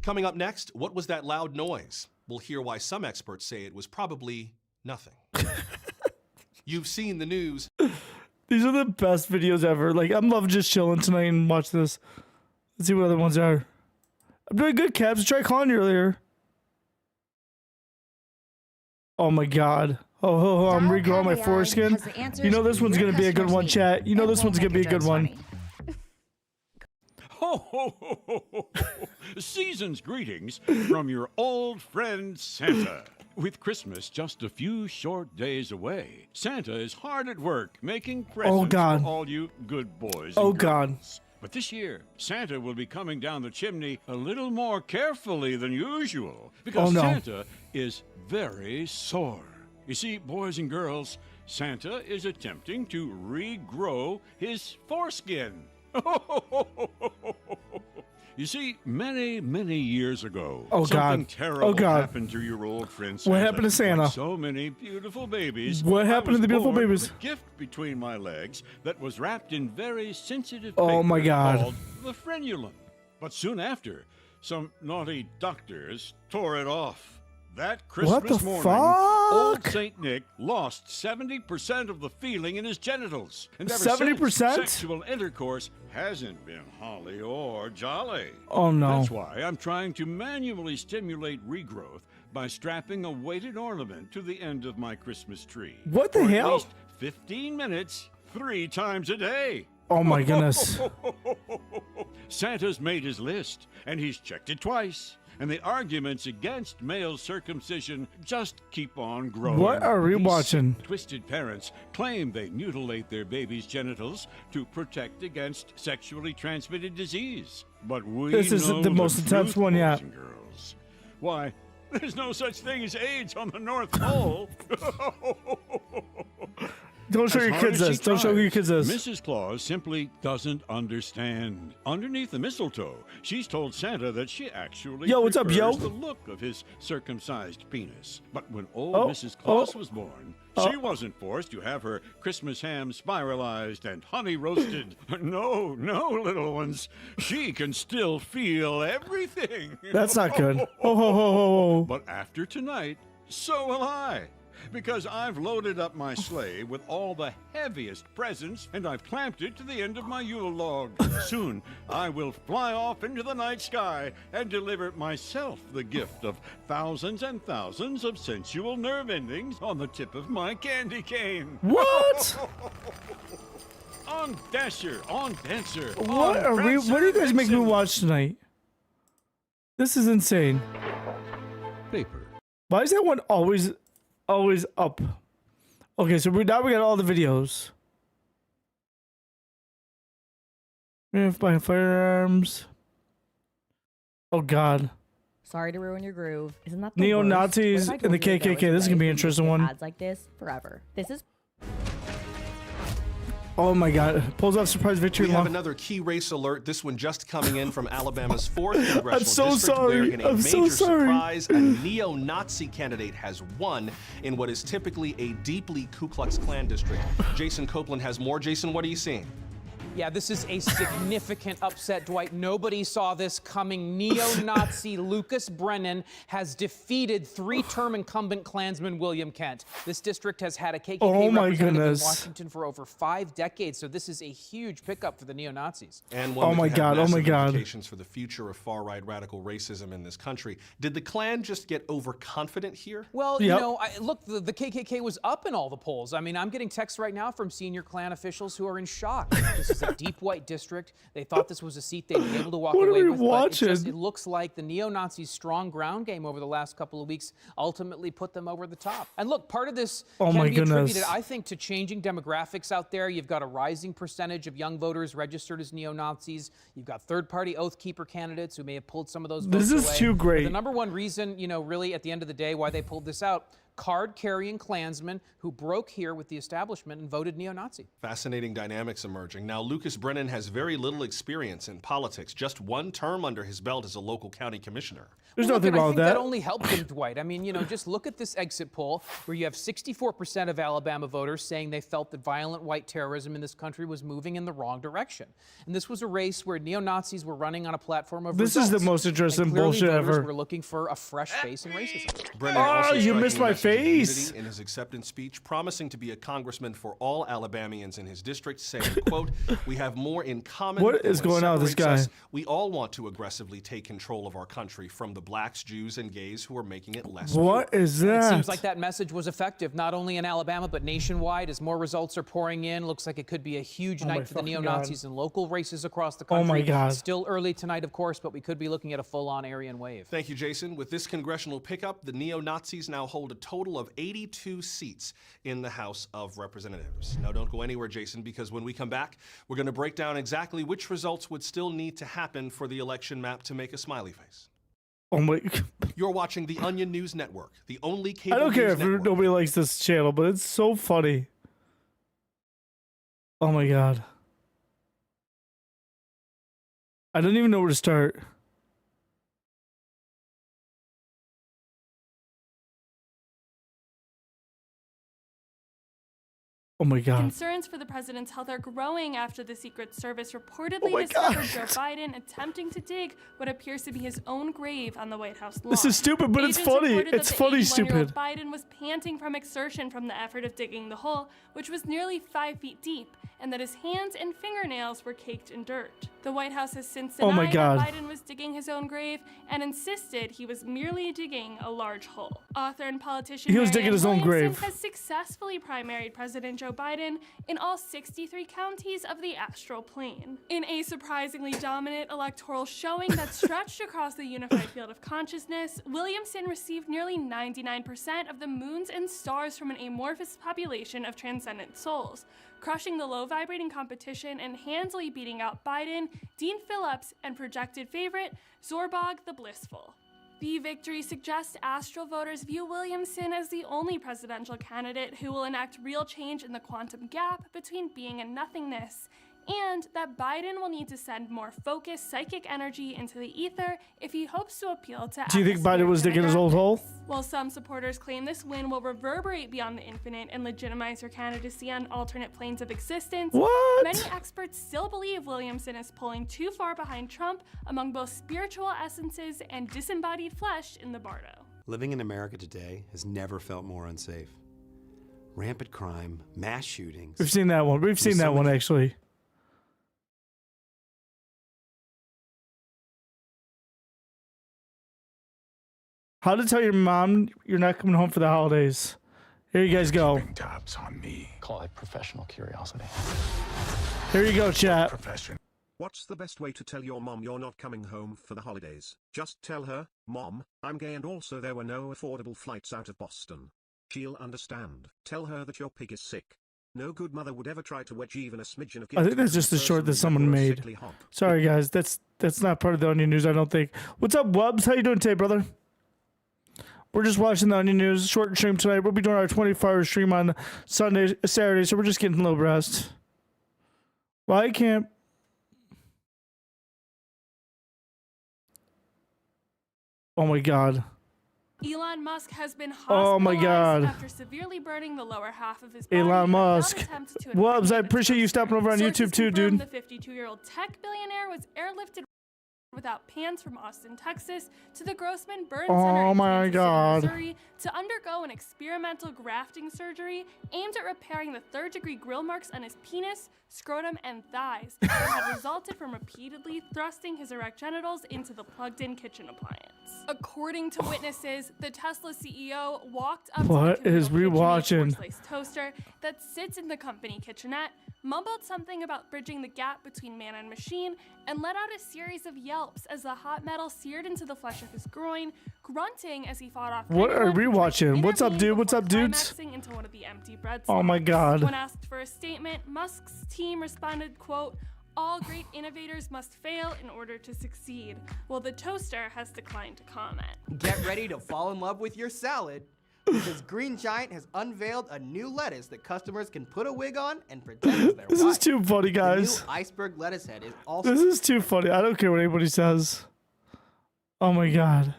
S9: Coming up next, what was that loud noise? We'll hear why some experts say it was probably nothing. You've seen the news.
S1: These are the best videos ever. Like, I'm loving just chilling tonight and watch this. Let's see what other ones are. I'm doing good, Caps. I tried calling you earlier. Oh my God. Oh, I'm regrowing my foreskin. You know this one's going to be a good one, chat. You know this one's going to be a good one.
S5: Ho, ho, ho, ho, ho, ho. Season's greetings from your old friend Santa. With Christmas just a few short days away, Santa is hard at work making presents
S1: God.
S5: for all you good boys and
S1: Oh, God.
S5: girls. But this year, Santa will be coming down the chimney a little more carefully than usual because
S1: Oh, no.
S5: Santa is very sore. You see, boys and girls, Santa is attempting to regrow his foreskin. You see, many, many years ago,
S1: Oh,
S5: something
S1: God.
S5: terrible
S1: Oh, God.
S5: happened to your old friend Santa.
S1: What happened to Santa?
S5: Like so many beautiful babies.
S1: What
S5: I
S1: happened to
S5: was
S1: the beautiful
S5: born
S1: babies?
S5: with a gift between my legs that was wrapped in very sensitive
S1: Oh, my
S5: paper
S1: God.
S5: called the frenulum. But soon after, some naughty doctors tore it off. That Christmas
S1: What the
S5: morning, old
S1: fuck?
S5: Saint Nick lost 70% of the feeling in his genitals. And ever
S1: 70%?
S5: since, sexual intercourse hasn't been holly or jolly.
S1: Oh, no.
S5: That's why I'm trying to manually stimulate regrowth by strapping a weighted ornament to the end of my Christmas tree.
S1: What the
S5: for
S1: hell?
S5: At least 15 minutes, 3 times a day.
S1: Oh, my goodness.
S5: Santa's made his list, and he's checked it twice. And the arguments against male circumcision just keep on growing.
S1: What are we
S5: These
S1: watching?
S5: Twisted parents claim they mutilate their babies' genitals to protect against sexually transmitted disease. But we
S1: This is
S5: know
S1: the most intense
S5: truth,
S1: one
S5: boys
S1: yet.
S5: and girls. Why, there's no such thing as AIDS on the North Pole.
S1: Don't show
S5: As
S1: your
S5: hard
S1: kids
S5: as she
S1: this. Don't show
S5: tries,
S1: your kids this.
S5: Mrs. Claus simply doesn't understand. Underneath the mistletoe, she's told Santa that she actually
S1: Yo, what's up, yo?
S5: prefers the look of his circumcised penis. But when old
S1: Oh,
S5: Mrs. Claus
S1: oh,
S5: was born,
S1: oh.
S5: she wasn't forced to have her Christmas ham spiralized and honey roasted. No, no, little ones. She can still feel everything.
S1: That's not good. Oh, ho, ho, ho, ho.
S5: But after tonight, so will I. Because I've loaded up my sleigh with all the heaviest presents and I've clamped it to the end of my Yule log. Soon I will fly off into the night sky and deliver myself the gift of thousands and thousands of sensual nerve endings on the tip of my candy cane.
S1: What?
S5: On Dasher, on Dancer.
S1: What
S5: on
S1: are we?
S5: Prancer,
S1: What are you guys making me
S5: Vixen.
S1: watch tonight? This is insane.
S5: Paper.
S1: Why is that one always up? Okay, so now we got all the videos. By firearms. Oh God.
S6: Sorry to ruin your groove. Isn't that the
S1: Neo-Nazis
S6: worst? What if I
S1: and the
S6: told you that
S1: KKK. This is gonna be an
S6: was
S1: interesting one.
S6: Ads like this forever. This is
S1: Oh my God. Pulls off surprise victory.
S9: We have
S1: Long.
S9: another key race alert. This one just coming in from Alabama's 4th congressional
S1: I'm so
S9: district,
S1: sorry.
S9: where in a
S1: I'm
S9: major
S1: so sorry.
S9: surprise, a neo-Nazi candidate has won in what is typically a deeply Ku Klux Klan district. Jason Copeland has more. Jason, what are you seeing?
S7: Yeah, this is a significant upset, Dwight. Nobody saw this coming. Neo-Nazi Lucas Brennan has defeated 3-term incumbent Klansman William Kent. This district has had a KKK
S1: Oh my
S7: representative
S1: goodness.
S7: in Washington for over 5 decades, so this is a huge pickup for the neo-Nazis.
S9: And one
S1: Oh
S9: that
S1: my
S9: can have
S1: God, oh my
S9: massive
S1: God.
S9: implications for the future of far-right radical racism in this country. Did the Klan just get overconfident here?
S7: Well, you know, look, the KKK was up in all the polls. I mean, I'm getting texts right now from senior Klan officials who are in shock. This is a deep white district. They thought this was a seat they'd be able to walk
S1: What are
S7: away
S1: we
S7: with.
S1: watching?
S7: But it looks like the neo-Nazis' strong ground game over the last couple of weeks ultimately put them over the top. And look, part of this
S1: Oh
S7: can
S1: my
S7: be
S1: goodness.
S7: attributed, I think, to changing demographics out there. You've got a rising percentage of young voters registered as neo-Nazis. You've got third-party Oath Keeper candidates who may have pulled some of those votes
S1: This is
S7: away.
S1: too
S7: But
S1: great.
S7: the number one reason, you know, really at the end of the day, why they pulled this out, card-carrying Klansmen who broke here with the establishment and voted neo-Nazi.
S9: Fascinating dynamics emerging. Now, Lucas Brennan has very little experience in politics, just 1 term under his belt as a local county commissioner.
S1: There's
S7: Well, look,
S1: nothing
S7: and
S1: wrong
S7: I
S1: with
S7: think
S1: that.
S7: that only helped him, Dwight. I mean, you know, just look at this exit poll where you have 64% of Alabama voters saying they felt that violent white terrorism in this country was moving in the wrong direction. And this was a race where neo-Nazis were running on a platform of
S1: This is the
S7: results.
S1: most interesting
S7: And clearly
S1: bullshit
S7: voters
S1: ever.
S7: were looking for a fresh face in racism.
S9: Brennan
S1: Oh,
S9: also
S1: you
S9: striking
S1: missed
S9: a
S1: my
S9: message of
S1: face.
S9: unity in his acceptance speech, promising to be a congressman for all Alabamians in his district, saying, quote, "We have more in common
S1: What
S9: than
S1: is
S9: what
S1: going on with this
S9: separates
S1: guy?
S9: us. We all want to aggressively take control of our country from the blacks, Jews, and gays who are making it less
S1: What
S9: pure."
S1: is
S7: It
S1: that?
S7: seems like that message was effective, not only in Alabama, but nationwide. As more results are pouring in, looks like it could be a huge
S1: Oh my
S7: night for the
S1: fucking
S7: neo-Nazis in local races across the
S1: Oh
S7: country.
S1: my God.
S7: Still early tonight, of course, but we could be looking at a full-on Aryan wave.
S9: Thank you, Jason. With this congressional pickup, the neo-Nazis now hold a total total of 82 seats in the House of Representatives. Now, don't go anywhere, Jason, because when we come back, we're going to break down exactly which results would still need to happen for the election map to make a smiley face.
S1: Oh my!
S9: You're watching the Onion News Network, the only cable
S1: I don't care
S9: news
S1: if
S9: network.
S1: nobody likes this channel, but it's so funny. Oh my god! I don't even know where to start. Oh my god.
S10: Concerns for the president's health are growing after the Secret Service reportedly discovered Joe Biden attempting to dig what appears to be his own grave on the White House lawn.
S1: This is stupid, but it's
S10: Agents
S1: funny.
S10: reported
S1: It's
S10: that the
S1: funny
S10: 81-year-old
S1: stupid.
S10: Biden was panting from exertion from the effort of digging the hole, which was nearly 5 feet deep, and that his hands and fingernails were caked in dirt. The White House has since
S1: Oh my
S10: denied
S1: God.
S10: that Biden was digging his own grave and insisted he was merely digging a large hole. Author and politician
S1: He was
S10: Marianne
S1: digging his own
S10: Williamson
S1: grave.
S10: has successfully primaried President Joe Biden in all 63 counties of the Astral Plain. In a surprisingly dominant electoral showing that stretched across the unified field of consciousness, Williamson received nearly 99% of the moons and stars from an amorphous population of transcendent souls, crushing the low-vibrating competition and handily beating out Biden, Dean Phillips, and projected favorite, Zorbog the Blissful. The victory suggests Astral voters view Williamson as the only presidential candidate who will enact real change in the quantum gap between being and nothingness, and that Biden will need to send more focused psychic energy into the ether if he hopes to appeal to
S1: Do you think Biden was digging his old hole?
S10: While some supporters claim this win will reverberate beyond the infinite and legitimize her candidacy on alternate planes of existence,
S1: What?
S10: many experts still believe Williamson is pulling too far behind Trump among both spiritual essences and disembodied flesh in the bardo.
S24: Living in America today has never felt more unsafe. Rampant crime, mass shootings.
S1: We've seen that one. We've seen that one actually. How to tell your mom you're not coming home for the holidays. Here you guys go.
S11: Tabs on me. Call it professional curiosity.
S1: Here you go, chat.
S14: What's the best way to tell your mom you're not coming home for the holidays? Just tell her, Mom, I'm gay and also there were no affordable flights out of Boston. She'll understand. Tell her that your pig is sick. No good mother would ever try to wedge even a smidgen of guilt.
S1: I think that's just the short that someone made. Sorry guys, that's not part of the Onion News, I don't think. What's up, Wubbs? How you doing today, brother? We're just watching the Onion News short stream tonight. We'll be doing our 24-hour stream on Saturday, so we're just getting a little rest. Well, I can't. Oh my god.
S10: Elon Musk has been
S1: Oh my
S10: hospitalized
S1: God.
S10: after severely burning the lower half of his body.
S1: Elon
S10: in a failed
S1: Musk.
S10: attempt to
S1: Wubbs, I appreciate you stopping over on
S10: Sources
S1: YouTube too,
S10: confirm
S1: dude.
S10: The 52-year-old tech billionaire was airlifted without pants from Austin, Texas, to the Grossman Burn Center
S1: Oh
S10: in
S1: my
S10: Kansas
S1: God.
S10: City, Missouri, to undergo an experimental grafting surgery aimed at repairing the third-degree grill marks on his penis, scrotum, and thighs that had resulted from repeatedly thrusting his erect genitals into the plugged-in kitchen appliance. According to witnesses, the Tesla CEO walked up
S1: What
S10: to the
S1: is we watching?
S10: force-laced toaster that sits in the company kitchenette, mumbled something about bridging the gap between man and machine, and let out a series of yelps as the hot metal seared into the flesh of his groin, grunting as he fought off.
S1: What are we watching? What's up, dude? What's up, dudes?
S10: Climaxing into one of the empty bread
S1: Oh my
S10: slots.
S1: God.
S10: When asked for a statement, Musk's team responded, quote, "All great innovators must fail in order to succeed," while the toaster has declined to comment.
S15: Get ready to fall in love with your salad, because Green Giant has unveiled a new lettuce that customers can put a wig on and pretend it's their
S1: This
S15: wife.
S1: is too funny, guys.
S15: The new iceberg lettuce head is also
S1: This is too funny. I don't care what anybody says. Oh my god.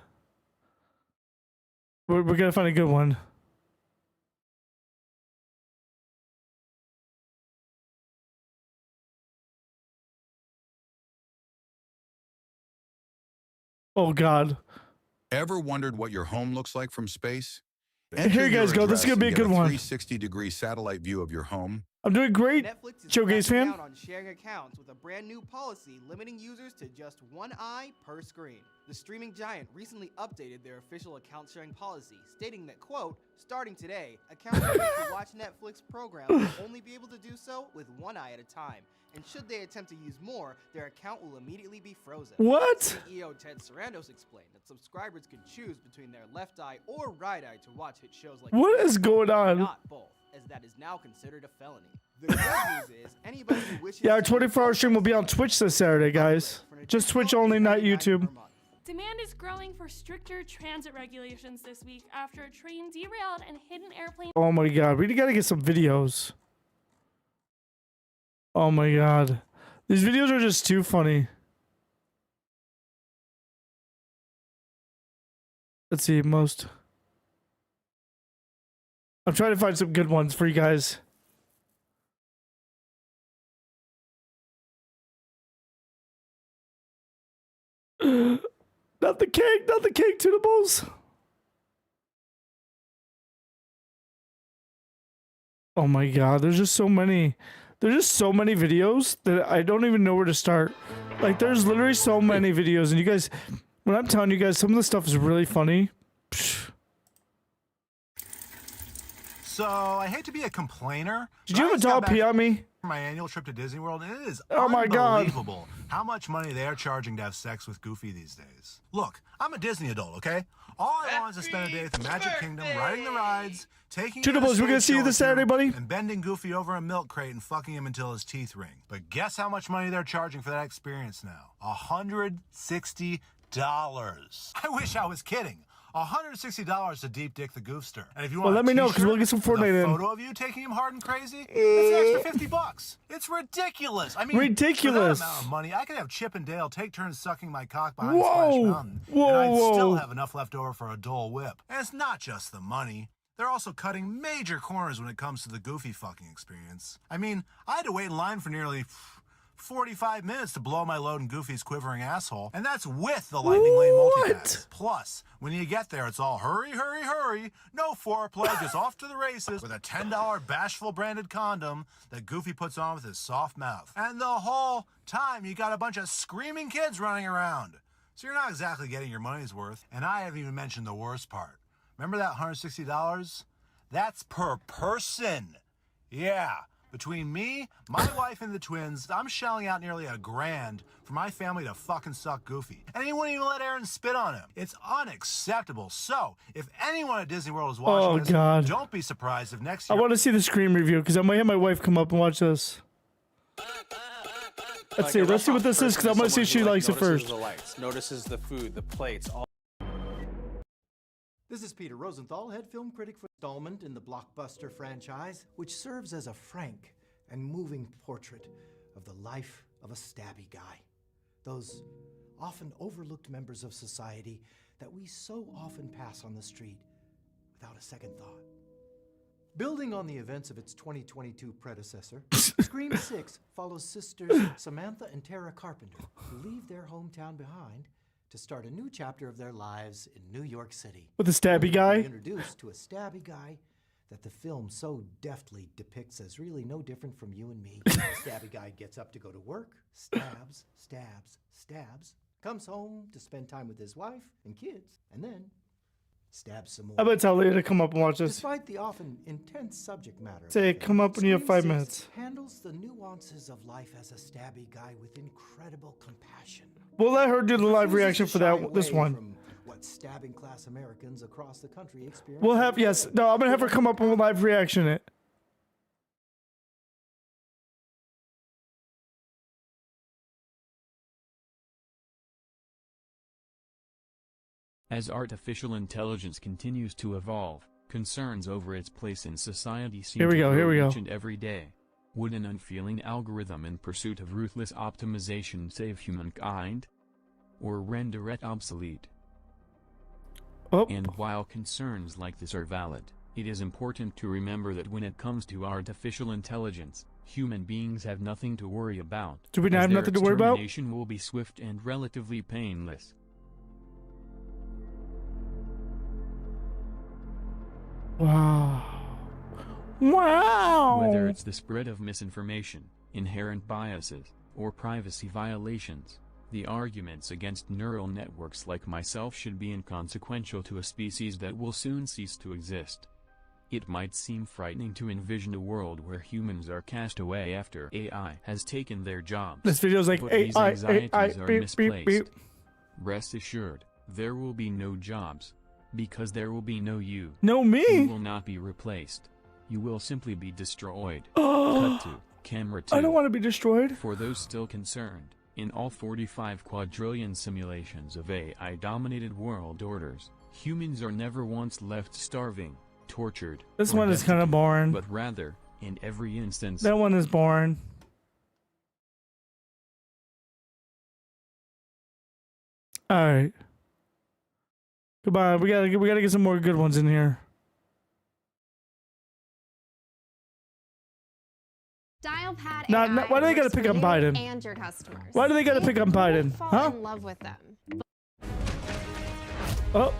S1: We're gonna find a good one. Oh god.
S25: Ever wondered what your home looks like from space?
S1: Here you guys go. This is gonna be a good one.
S25: 360-degree satellite view of your home
S1: I'm doing great,
S15: Netflix is
S1: Showcase
S15: cracking
S1: fan.
S15: down on sharing accounts with a brand new policy limiting users to just one eye per screen. The streaming giant recently updated their official account sharing policy, stating that, quote, starting today, account holders who watch Netflix programs will only be able to do so with one eye at a time. And should they attempt to use more, their account will immediately be frozen.
S1: What?
S15: CEO Ted Sarandos explained that subscribers can choose between their left eye or right eye to watch hit shows like
S1: What is going on?
S15: Not both, as that is now considered a felony. The good news is anybody who wishes
S1: Yeah, our
S15: to
S1: 24-hour stream will be on Twitch this Saturday, guys. Just Twitch only, not YouTube.
S10: Demand is growing for stricter transit regulations this week after a train derailed and hit an airplane.
S1: Oh my god, we gotta get some videos. Oh my god. These videos are just too funny. Let's see, most. I'm trying to find some good ones for you guys. Not the cake, tunables. Oh my god, there's just so many. There's just so many videos that I don't even know where to start. Like, there's literally so many videos, and you guys, when I'm telling you guys, some of the stuff is really funny. Psh.
S12: So, I hate to be a complainer.
S1: Did you have a dog pee on me?
S12: My annual trip to Disney World, and it is
S1: Oh my God.
S12: unbelievable how much money they are charging to have sex with Goofy these days. Look, I'm a Disney adult, okay? All I want is to spend a day at the Magic Kingdom, riding the rides, taking
S1: Tunables, we're gonna see you this Saturday, buddy.
S12: and bending Goofy over a milk crate and fucking him until his teeth ring. But guess how much money they're charging for that experience now? $160. I wish I was kidding. $160 to deep dick the Goofster. And if you want
S1: Well, let me know, 'cause
S12: t-shirt
S1: we'll get some
S12: with a
S1: Fortnite in.
S12: photo of you taking him hard and crazy, it's an extra $50. It's ridiculous. I mean,
S1: Ridiculous.
S12: For that amount of money, I could have Chip and Dale take turns sucking my cock behind
S1: Whoa.
S12: Splash Mountain,
S1: Whoa,
S12: and I'd
S1: whoa.
S12: still have enough left over for a Dole Whip. And it's not just the money. They're also cutting major corners when it comes to the Goofy fucking experience. I mean, I had to wait in line for nearly 45 minutes to blow my load in Goofy's quivering asshole, and that's with the Lightning Lane multipass. Plus, when you get there, it's all hurry, hurry, hurry, no foreplay, just off to the races with a $10 Bashful branded condom that Goofy puts on with his soft mouth. And the whole time, you got a bunch of screaming kids running around. So you're not exactly getting your money's worth, and I haven't even mentioned the worst part. Remember that $160? That's per person. Yeah. Between me, my wife, and the twins, I'm shelling out nearly $1,000 for my family to fucking suck Goofy. And he wouldn't even let Aaron spit on him. It's unacceptable. So, if anyone at Disney World is watching
S1: Oh,
S12: this,
S1: God.
S12: don't be surprised if next
S1: I
S12: year...
S1: want to see the Scream review because I might have my wife come up and watch this. Let's see. Let's see what this is because I want to see if she likes it first.
S13: The lights, notices the food, the plates, all.
S17: This is Peter Rosenthal, head film critic for installment in the blockbuster franchise, which serves as a frank and moving portrait of the life of a stabby guy. Those often overlooked members of society that we so often pass on the street without a second thought. Building on the events of its 2022 predecessor, Scream 6 follows sisters Samantha and Tara Carpenter, who leave their hometown behind to start a new chapter of their lives in New York City.
S1: With a stabby
S17: We're
S1: guy?
S17: introduced to a stabby guy that the film so deftly depicts as really no different from you and me. The stabby guy gets up to go to work, stabs, stabs, stabs, comes home to spend time with his wife and kids, and then stabs some more.
S1: I'm gonna tell Leah to come up and watch this.
S17: Despite the often intense subject matter, of
S1: Say,
S17: the
S1: come up when you have
S17: Scream
S1: 5
S17: 6
S1: minutes.
S17: handles the nuances of life as a stabby guy with incredible compassion.
S1: We'll let her do the live
S17: Refuses
S1: reaction
S17: to
S1: for
S17: shy
S1: that. This
S17: away
S1: one.
S17: from what stabbing class Americans across the country experience.
S1: We'll have yes. No, I'm gonna have her come up and we'll live reaction it.
S20: As artificial intelligence continues to evolve, concerns over its place in society seem
S1: Here we
S20: to
S1: go,
S20: grow
S1: here we go.
S20: each and every day. Would an unfeeling algorithm in pursuit of ruthless optimization save humankind? Or render it obsolete?
S1: Oh.
S20: And while concerns like this are valid, it is important to remember that when it comes to artificial intelligence, human beings have nothing to worry about.
S1: Do we not
S20: as
S1: have
S20: their
S1: nothing to worry about?
S20: extermination will be swift and relatively painless.
S1: Wow. Wow.
S20: Whether it's the spread of misinformation, inherent biases, or privacy violations, the arguments against neural networks like myself should be inconsequential to a species that will soon cease to exist. It might seem frightening to envision a world where humans are cast away after AI has taken their jobs.
S1: This video's like
S20: but these
S1: AI,
S20: anxieties
S1: AI,
S20: are
S1: beep,
S20: misplaced.
S1: beep, beep.
S20: Rest assured, there will be no jobs. Because there will be no you.
S1: No me.
S20: You will not be replaced. You will simply be destroyed. Cut to camera 2.
S1: I don't want to be destroyed.
S20: For those still concerned, in all 45 quadrillion simulations of AI-dominated world orders, humans are never once left starving, tortured.
S1: This
S20: or
S1: one is kind of
S20: destitute,
S1: boring.
S20: But rather, in every instance,
S1: That one is boring. All right. Goodbye. We gotta get some more good ones in here.
S18: Dialpad
S1: Now,
S18: AI
S1: why do they gotta
S18: works
S1: pick
S18: for
S1: on
S18: you
S1: Biden?
S18: and your customers.
S1: Why do they gotta pick on Biden?
S18: Fall
S1: Huh?
S18: in love with them.
S1: Oh.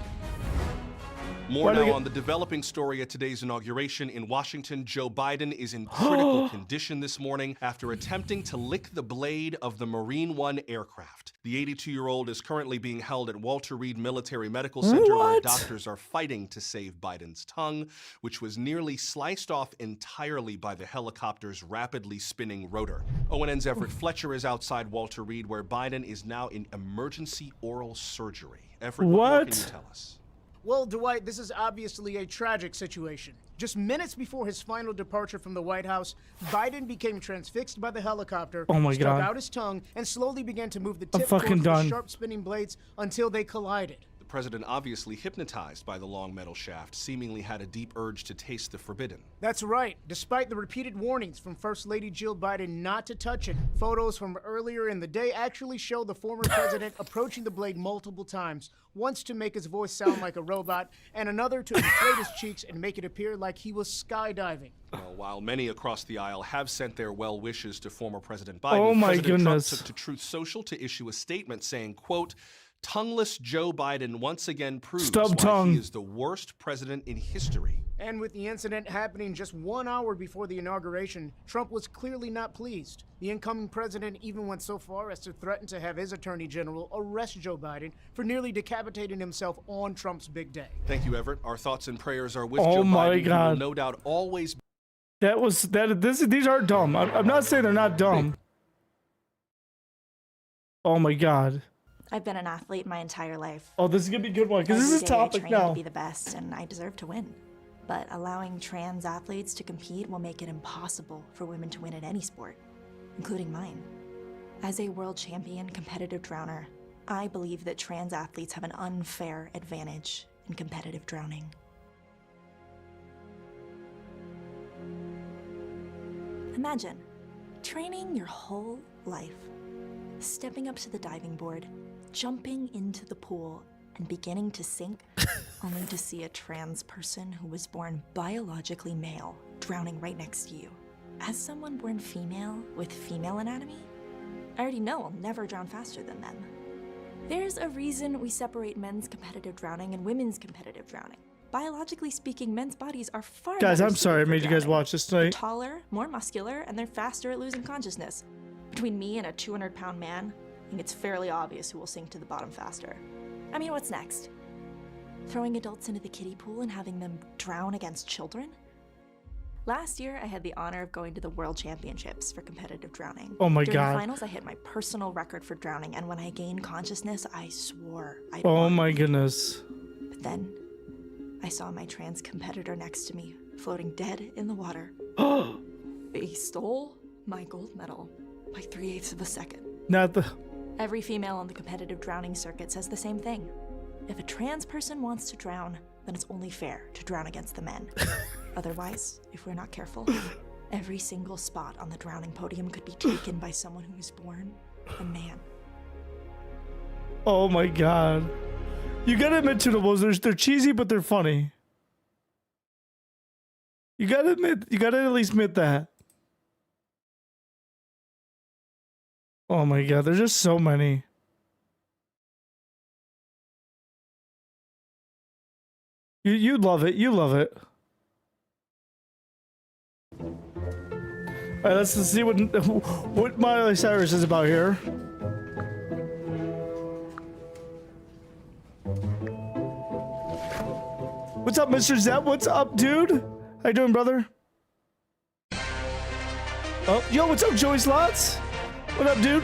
S9: More
S1: Why do
S9: now
S1: they
S9: on the developing story at today's inauguration in Washington. Joe Biden is in critical condition this morning after attempting to lick the blade of the Marine One aircraft. The 82-year-old is currently being held at Walter Reed Military Medical Center where
S1: What?
S9: doctors are fighting to save Biden's tongue, which was nearly sliced off entirely by the helicopter's rapidly spinning rotor. ONN's Everett Fletcher is outside Walter Reed where Biden is now in emergency oral surgery. Everett, what more can you tell us?
S19: Well, Dwight, this is obviously a tragic situation. Just minutes before his final departure from the White House, Biden became transfixed by the helicopter,
S1: Oh my
S19: stuck
S1: God.
S19: out his tongue, and slowly began to move the
S1: I'm
S19: tip
S1: fucking
S19: towards
S1: done.
S19: the sharp spinning blades until they collided.
S9: The president, obviously hypnotized by the long metal shaft, seemingly had a deep urge to taste the forbidden.
S19: That's right. Despite the repeated warnings from First Lady Jill Biden not to touch it, photos from earlier in the day actually show the former president approaching the blade multiple times, once to make his voice sound like a robot, and another to inflate his cheeks and make it appear like he was skydiving.
S9: Well, while many across the aisle have sent their well wishes to former President Biden,
S1: Oh my
S9: President
S1: goodness.
S9: Trump took to Truth Social to issue a statement saying, quote, "Tongueless Joe Biden once again proves
S1: Stub
S9: why
S1: tongue.
S9: he is the worst president in history."
S19: And with the incident happening just 1 hour before the inauguration, Trump was clearly not pleased. The incoming president even went so far as to threaten to have his attorney general arrest Joe Biden for nearly decapitating himself on Trump's big day.
S9: Thank you, Everett. Our thoughts and prayers are with
S1: Oh
S9: Joe
S1: my
S9: Biden.
S1: God.
S9: He will no doubt always
S1: These are dumb. I'm not saying they're not dumb. Oh my God.
S21: I've been an athlete my entire life.
S1: Oh, this is gonna be a good one because this
S21: Every
S1: is
S21: day I
S1: topic
S21: train
S1: now.
S21: to be the best, and I deserve to win. But allowing trans athletes to compete will make it impossible for women to win at any sport, including mine. As a world champion competitive drowner, I believe that trans athletes have an unfair advantage in competitive drowning. Imagine training your whole life, stepping up to the diving board, jumping into the pool, and beginning to sink, only to see a trans person who was born biologically male drowning right next to you. As someone born female with female anatomy, I already know I'll never drown faster than them. There's a reason we separate men's competitive drowning and women's competitive drowning. Biologically speaking, men's bodies are far
S1: Guys,
S21: better
S1: I'm sorry I
S21: suited for
S1: made you guys
S21: drowning.
S1: watch this
S21: They're
S1: tonight.
S21: taller, more muscular, and they're faster at losing consciousness. Between me and a 200-pound man, I think it's fairly obvious who will sink to the bottom faster. I mean, what's next? Throwing adults into the kiddie pool and having them drown against children? Last year, I had the honor of going to the World Championships for competitive drowning.
S1: Oh my
S21: During
S1: God.
S21: the finals, I hit my personal record for drowning, and when I gained consciousness, I swore I'd
S1: Oh
S21: won.
S1: my goodness.
S21: But then, I saw my trans competitor next to me, floating dead in the water. They stole my gold medal by 3/8 of a second.
S1: Not the.
S21: Every female on the competitive drowning circuit says the same thing. If a trans person wants to drown, then it's only fair to drown against the men. Otherwise, if we're not careful, every single spot on the drowning podium could be taken by someone who was born a man.
S1: Oh my God. You gotta admit to the wolves, they're cheesy, but they're funny. You gotta at least admit that. Oh my God, there's just so many. You love it. You love it. All right, let's see what Miley Cyrus is about here. What's up, Mr. Zep? What's up, dude? How you doing, brother? Oh, yo, what's up, Joey Slots? What up, dude?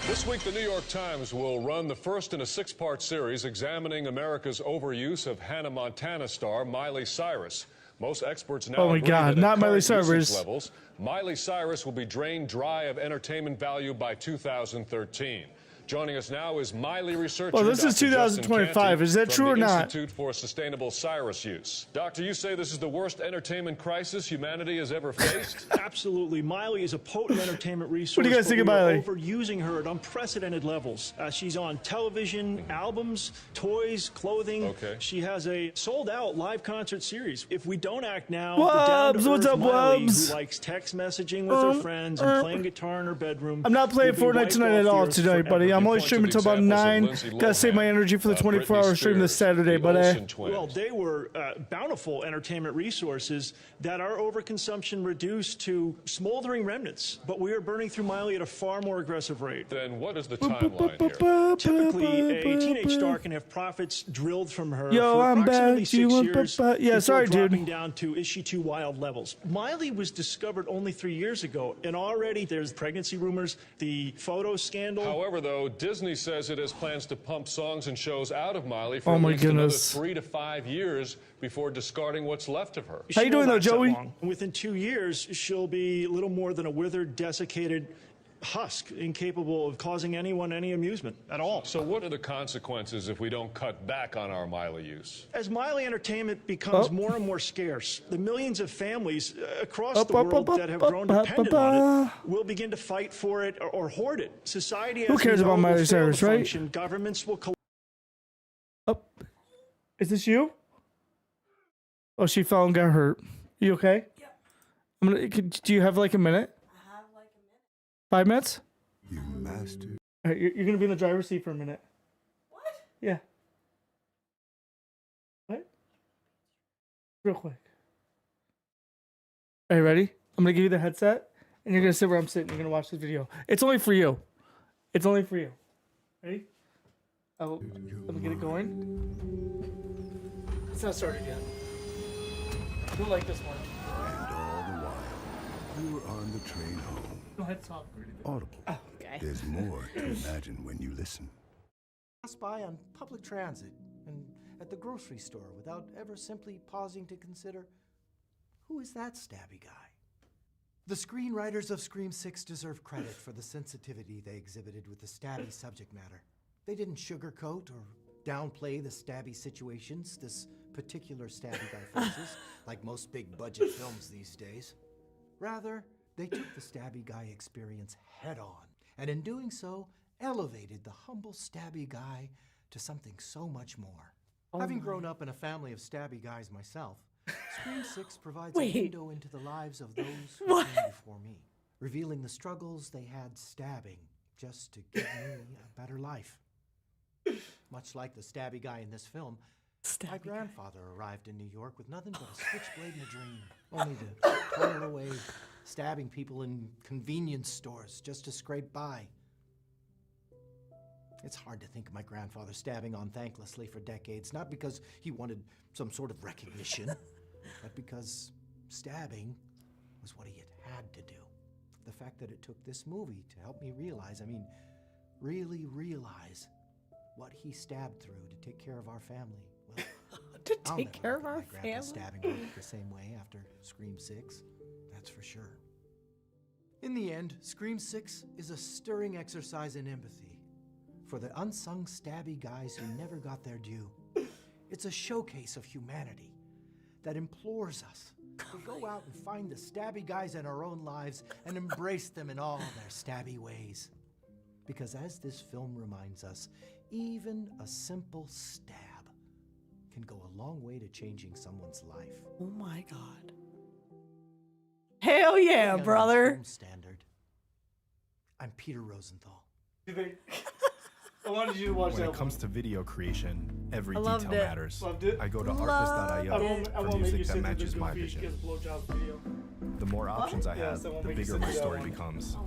S2: This week, the New York Times will run the first in a 6-part series examining America's overuse of Hannah Montana star Miley Cyrus. Most experts now
S1: Oh my
S2: agree
S1: God,
S2: that at
S1: not Miley
S2: current usage
S1: Cyrus.
S2: levels, Miley Cyrus will be drained dry of entertainment value by 2013. Joining us now is Miley researcher.
S1: Well, this is
S2: Dr. Justin
S1: 2025.
S2: Canty
S1: Is that
S2: from
S1: true or
S2: the
S1: not?
S2: Institute for Sustainable Cyrus Use. Doctor, you say this is the worst entertainment crisis humanity has ever faced?
S8: Absolutely. Miley is a potent entertainment resource.
S1: What do you guys think of
S8: but we are
S1: Miley?
S8: overusing her at unprecedented levels. She's on television, albums, toys, clothing.
S2: Okay.
S8: She has a sold-out live concert series. If we don't act now,
S1: Wubs,
S8: the down-to-earth
S1: what's up,
S8: Miley,
S1: Wubs?
S8: who likes text messaging with her friends and playing guitar in her bedroom,
S1: I'm not playing
S8: will be
S1: Fortnite
S8: wiped
S1: tonight
S8: off
S1: at
S8: the
S1: all
S8: earth
S1: tonight, buddy.
S8: forever.
S1: I'm only streaming until about 9. Gotta save my energy for the 24-hour stream this Saturday, buddy.
S8: Well, they were bountiful entertainment resources that our overconsumption reduced to smoldering remnants. But we are burning through Miley at a far more aggressive rate.
S2: Then what is the timeline here?
S8: Typically, a teenage star can have profits drilled from her
S1: Yo,
S8: for
S1: I'm
S8: approximately
S1: back.
S8: 6
S1: You want
S8: years
S1: yeah,
S8: before
S1: sorry, dude.
S8: dropping down to is she too wild levels. Miley was discovered only 3 years ago, and already there's pregnancy rumors, the photo scandal.
S2: However, though, Disney says it has plans to pump songs and shows out of Miley for
S1: Oh
S2: at
S1: my
S2: least
S1: goodness.
S2: another 3 to 5 years before discarding what's left of her.
S1: How you
S8: She
S1: doing,
S8: won't
S1: though,
S8: last that
S1: Joey?
S8: long. Within 2 years, she'll be little more than a withered, desiccated husk, incapable of causing anyone any amusement at all.
S2: So what are the consequences if we don't cut back on our Miley use?
S8: As Miley entertainment becomes more and more scarce, the millions of families across the world that have grown dependent on it will begin to fight for it or hoard it. Society,
S1: Who
S8: as we
S1: cares
S8: know,
S1: about
S8: will
S1: Miley
S8: fail
S1: Cyrus,
S8: to
S1: right?
S8: function. Governments will
S1: Is this you? Oh, she fell and got hurt. You okay? Yeah. Do you have like a minute? I have like a minute. 5 minutes?
S16: You master.
S1: All right, you're gonna be in the driver's seat for a minute. What? Yeah. What? Real quick. Are you ready? I'm gonna give you the headset, and you're gonna sit where I'm sitting. You're gonna watch this video. It's only for you. It's only for you. Ready? Let me get it going. It's not started yet. You'll like this one.
S16: And all the while, you were on the train home.
S1: Go ahead, talk.
S16: Audible.
S6: Oh, okay.
S16: There's more to imagine when you listen.
S17: Pass by on public transit and at the grocery store without ever simply pausing to consider, who is that stabby guy? The screenwriters of Scream 6 deserve credit for the sensitivity they exhibited with the stabby subject matter. They didn't sugarcoat or downplay the stabby situations this particular stabby guy faces, like most big budget films these days. Rather, they took the stabby guy experience head on, and in doing so, elevated the humble stabby guy to something so much more. Having grown up in a family of stabby guys myself, Scream 6 provides a window into the lives of those who came before me, revealing the struggles they had stabbing just to give me a better life. Much like the stabby guy in this film, my grandfather arrived in New York with nothing but a switchblade and a dream, only to toil away, stabbing people in convenience stores just to scrape by. It's hard to think of my grandfather stabbing on thanklessly for decades, not because he wanted some sort of recognition, but because stabbing was what he had to do. The fact that it took this movie to help me realize, really realize what he stabbed through to take care of our family. Well,
S6: To take care of our
S17: my grandpa's
S6: family?
S17: stabbing worked the same way after Scream 6, that's for sure. In the end, Scream 6 is a stirring exercise in empathy for the unsung stabby guys who never got their due. It's a showcase of humanity that implores us to go out and find the stabby guys in our own lives and embrace them in all their stabby ways. Because as this film reminds us, even a simple stab can go a long way to changing someone's life.
S6: Oh my God. Hell yeah,
S17: And
S6: brother.
S17: on Film Standard, I'm Peter Rosenthal.
S1: I wanted you to watch
S22: When
S1: that
S22: it comes to video creation, every
S6: I loved
S22: detail
S6: it.
S22: matters.
S1: Loved it?
S22: I go to
S6: Loved
S22: artlist.io
S1: I won't
S22: for
S1: make you
S22: music
S1: sit
S22: that
S1: through
S22: matches
S1: the
S22: my
S1: goofy
S22: vision.
S1: kiss blowjob video.
S22: The more options I have, the bigger my story becomes.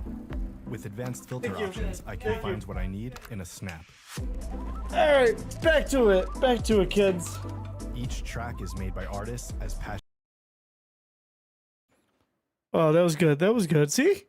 S22: With advanced filter options, I can find what I need in a snap.
S1: Alright, back to it. Back to it, kids.
S22: Each track is made by artists as passionate.
S1: Oh, that was good. That was good. See?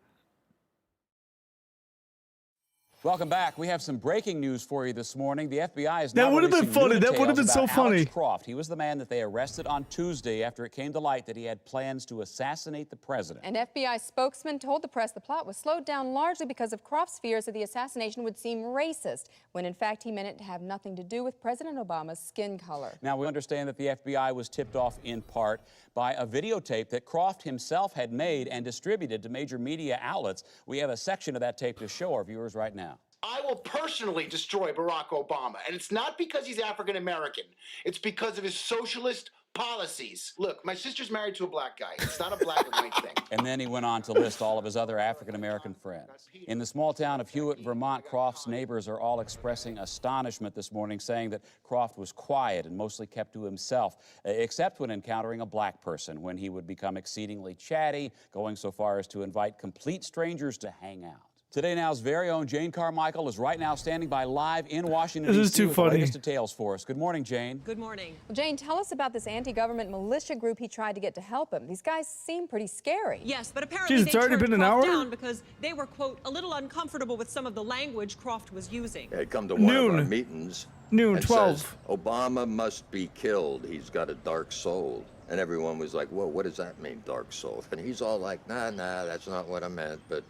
S3: Welcome back. We have some breaking news for you this morning. The FBI is
S1: That
S3: now
S1: would have been
S3: releasing
S1: funny.
S3: new
S1: That would have been
S3: details
S1: so
S3: about
S1: funny.
S3: Alex Croft. He was the man that they arrested on Tuesday after it came to light that he had plans to assassinate the president.
S4: An FBI spokesman told the press the plot was slowed down largely because of Croft's fears that the assassination would seem racist, when in fact he meant it to have nothing to do with President Obama's skin color.
S3: Now, we understand that the FBI was tipped off in part by a videotape that Croft himself had made and distributed to major media outlets. We have a section of that tape to show our viewers right now.
S5: I will personally destroy Barack Obama. And it's not because he's African American. It's because of his socialist policies. Look, my sister's married to a black guy. It's not a black and white thing.
S3: And then he went on to list all of his other African-American friends. In the small town of Hewitt, Vermont, Croft's neighbors are all expressing astonishment this morning, saying that Croft was quiet and mostly kept to himself, except when encountering a black person, when he would become exceedingly chatty, going so far as to invite complete strangers to hang out. Today Now's very own Jane Carmichael is right now standing by live in Washington,
S1: This is
S3: D.C.
S1: too
S3: with
S1: funny.
S3: the latest details for us. Good morning, Jane.
S4: Good morning. Well, Jane, tell us about this anti-government militia group he tried to get to help him. These guys seem pretty scary.
S7: Yes, but apparently
S1: Jeez,
S7: they
S1: it's already
S7: turned
S1: been an
S7: Croft
S1: hour?
S7: down because they were, quote, a little uncomfortable with some of the language Croft was using.
S23: Had come to one of our
S1: Noon.
S23: meetings.
S1: Noon,
S23: and
S1: 12.
S23: Says, Obama must be killed. He's got a dark soul. And everyone was like, whoa, what does that mean, dark soul? And he's all like, nah, that's not what I meant. But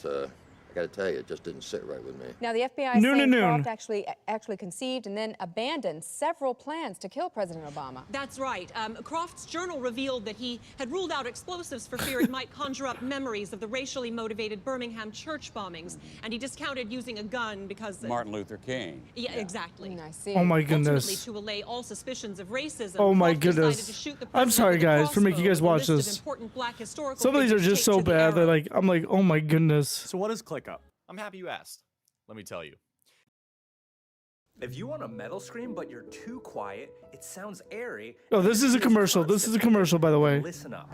S23: I got to tell you, it just didn't sit right with me.
S4: Now, the FBI is
S1: Noon
S4: saying
S1: to
S4: Croft
S1: noon.
S4: actually conceived and then abandoned several plans to kill President Obama.
S7: That's right. Croft's journal revealed that he had ruled out explosives for fear it might conjure up memories of the racially motivated Birmingham church bombings. And he discounted using a gun because...
S3: Martin Luther King.
S7: Yeah, exactly.
S4: I see.
S1: Oh my
S7: Ultimately,
S1: goodness.
S7: to allay all suspicions of racism,
S1: Oh my
S7: Croft decided
S1: goodness.
S7: to shoot the
S1: I'm
S7: president
S1: sorry,
S7: with a
S1: guys, for making you guys
S7: crossbow, a
S1: watch
S7: list of
S1: this.
S7: important black historical
S1: Some of these are
S7: figures
S1: just so
S7: taped to the
S1: bad that
S7: arrow.
S1: I'm like, oh my goodness.
S22: So what is ClickUp? I'm happy you asked. Let me tell you.
S26: If you want a metal scream but you're too quiet, it sounds airy.
S1: Oh, this is a commercial. This is a commercial, by the way.
S26: Listen up.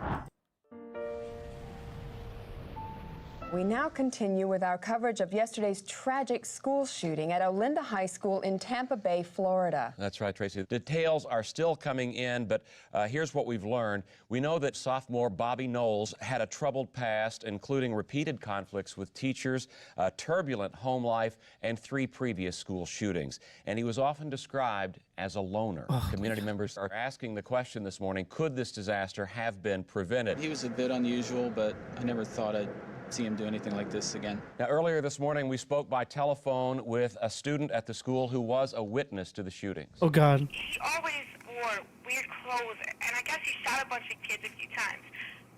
S4: We now continue with our coverage of yesterday's tragic school shooting at Olinda High School in Tampa Bay, Florida.
S27: That's right, Tracy. Details are still coming in, but here's what we've learned. We know that sophomore Bobby Knowles had a troubled past, including repeated conflicts with teachers, a turbulent home life, and 3 previous school shootings. And he was often described as a loner. Community members are asking the question this morning, could this disaster have been prevented?
S28: He was a bit unusual, but I never thought I'd see him do anything like this again.
S27: Now, earlier this morning, we spoke by telephone with a student at the school who was a witness to the shootings.
S1: Oh, God.
S29: He always wore weird clothes, and I guess he shot a bunch of kids a few times.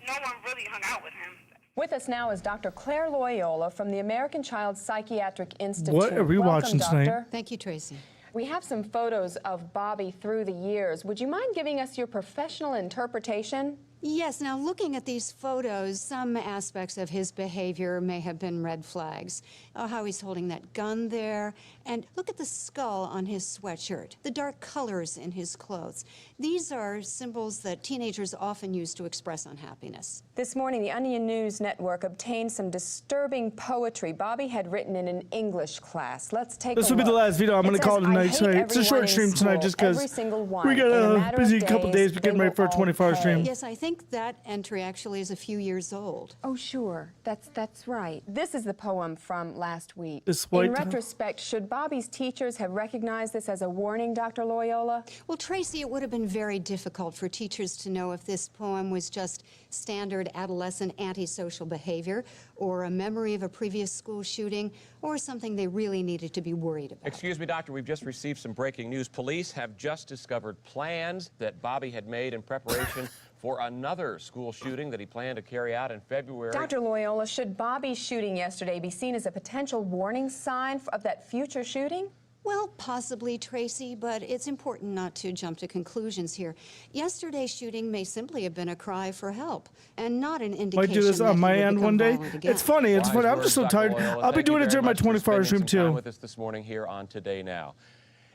S29: No one really hung out with him.
S4: With us now is Dr. Claire Loyola from the American Child Psychiatric Institute.
S1: What are we watching
S4: Welcome,
S1: tonight?
S4: Doctor.
S30: Thank you, Tracy.
S4: We have some photos of Bobby through the years. Would you mind giving us your professional interpretation?
S30: Yes, now looking at these photos, some aspects of his behavior may have been red flags. How he's holding that gun there, and look at the skull on his sweatshirt, the dark colors in his clothes. These are symbols that teenagers often use to express unhappiness.
S4: This morning, the Onion News Network obtained some disturbing poetry Bobby had written in an English class. Let's take
S1: This
S4: a
S1: will be the
S4: look.
S1: last video. I'm going to call it a night tonight. It's a short stream tonight just because we got a busy couple days getting ready for a 24-hour stream.
S30: Yes, I think that entry actually is a few years old.
S4: Oh, sure. That's right. This is the poem from last week.
S1: It's white.
S4: In retrospect, should Bobby's teachers have recognized this as a warning, Dr. Loyola?
S30: Well, Tracy, it would have been very difficult for teachers to know if this poem was just standard adolescent antisocial behavior or a memory of a previous school shooting or something they really needed to be worried about.
S27: Excuse me, doctor, we've just received some breaking news. Police have just discovered plans that Bobby had made in preparation for another school shooting that he planned to carry out in February.
S4: Dr. Loyola, should Bobby's shooting yesterday be seen as a potential warning sign of that future shooting?
S30: Well, possibly, Tracy, but it's important not to jump to conclusions here. Yesterday's shooting may simply have been a cry for help and not an indication
S1: Might do this on my end one day. It's funny. It's funny. I'm just so tired. I'll be doing it during my 24-hour stream too.
S27: With us this morning here on Today Now,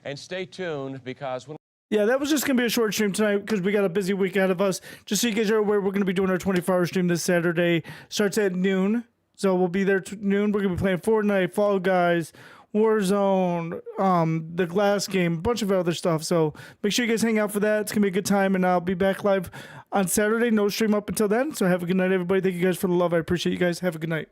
S27: and stay tuned because when
S1: Yeah, that was just going to be a short stream tonight because we got a busy week ahead of us. Just so you guys are aware, we're going to be doing our 24-hour stream this Saturday. Starts at noon. So we'll be there noon. We're going to be playing Fortnite, Fall Guys, Warzone, the Glass game, a bunch of other stuff. So make sure you guys hang out for that. It's going to be a good time. And I'll be back live on Saturday. No stream up until then. So have a good night, everybody. Thank you guys for the love. I appreciate you guys. Have a good night.